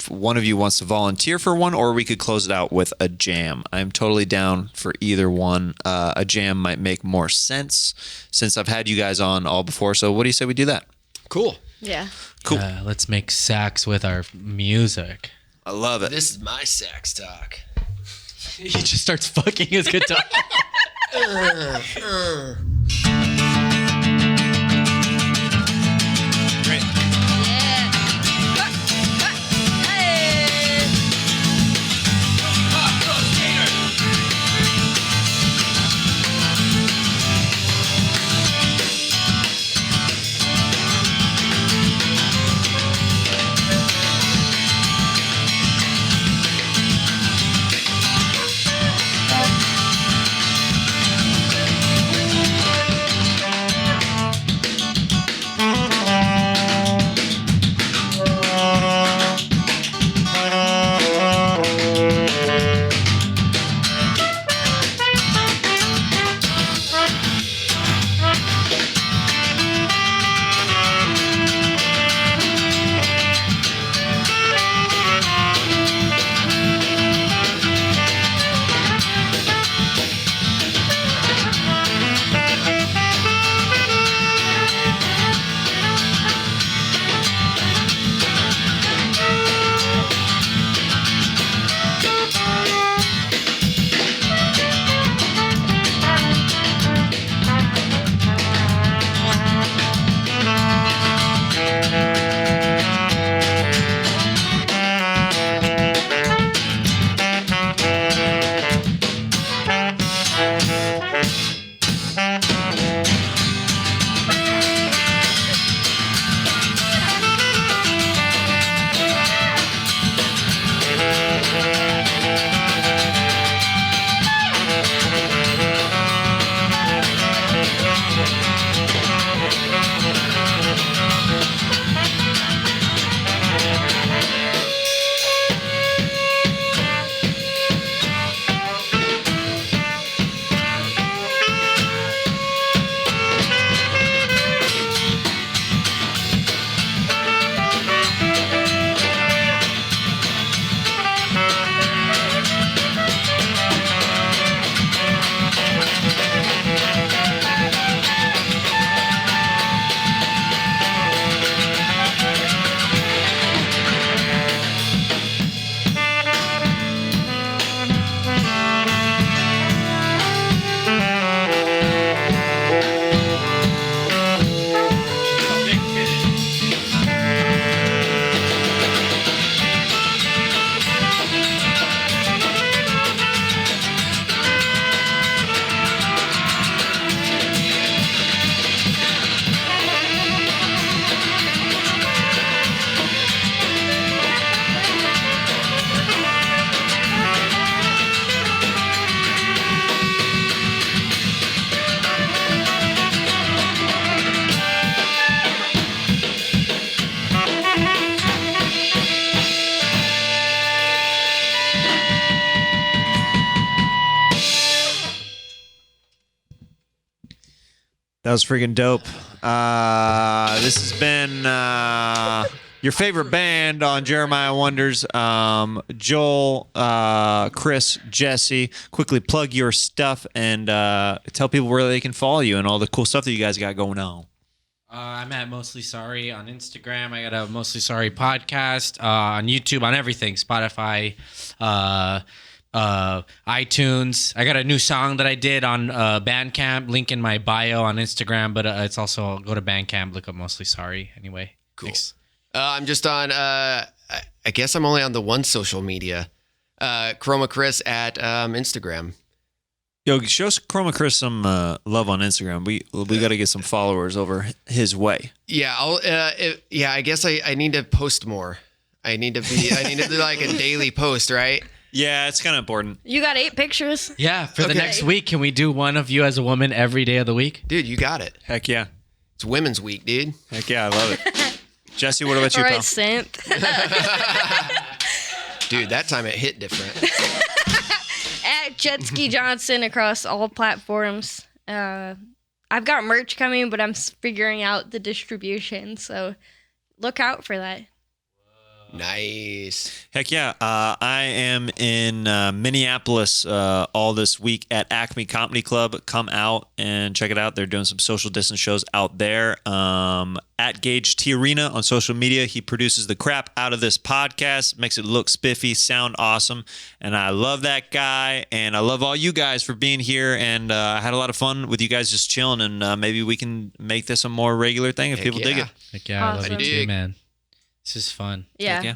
S2: one of you wants to volunteer for one, or we could close it out with a jam. I'm totally down for either one. A jam might make more sense since I've had you guys on all before. So what do you say we do that?
S1: Cool.
S3: Yeah.
S2: Cool.
S4: Let's make sax with our music.
S2: I love it.
S1: This is my sax talk.
S4: He just starts fucking his guitar.
S2: Great. That was freaking dope. This has been your favorite band on Jeremiah Wonders. Joel, Chris, Jesse, quickly plug your stuff and tell people where they can follow you and all the cool stuff that you guys got going on.
S4: I'm at Mostly Sorry on Instagram. I got a Mostly Sorry podcast on YouTube, on everything, Spotify, iTunes. I got a new song that I did on Bandcamp, link in my bio on Instagram, but it's also go to Bandcamp, look up Mostly Sorry. Anyway,
S1: Cool.
S4: Thanks.
S1: I'm just on, I guess I'm only on the one social media, Chroma Chris at Instagram.
S2: Yo, show Chroma Chris some love on Instagram. We got to get some followers over his way.
S1: Yeah, I guess I need to post more. I need to do like a daily post, right?
S2: Yeah, it's kind of important.
S3: You got 8 pictures.
S4: Yeah, for the
S1: Okay.
S4: next week, can we do one of you as a woman every day of the week?
S1: Dude, you got it.
S2: Heck yeah.
S1: It's Women's Week, dude.
S2: Heck yeah, I love it. Jesse, what about you,
S3: All right,
S2: pal?
S3: Synth.
S1: Dude, that time it hit different.
S3: At Jetski Johnson across all platforms. I've got merch coming, but I'm figuring out the distribution, so look out for that.
S1: Nice.
S2: Heck yeah. I am in Minneapolis all this week at Acme Comedy Club. Come out and check it out. They're doing some social distance shows out there. At Gage T Arena on social media. He produces the crap out of this podcast, makes it look spiffy, sound awesome. And I love that guy. And I love all you guys for being here. And I had a lot of fun with you guys just chilling. And maybe we can make this a more regular thing if
S1: Heck
S2: people dig
S1: yeah.
S2: it.
S4: Heck yeah, I love
S3: Awesome.
S4: you too,
S1: Dig.
S4: man. This is fun.
S3: Yeah.
S2: Heck yeah.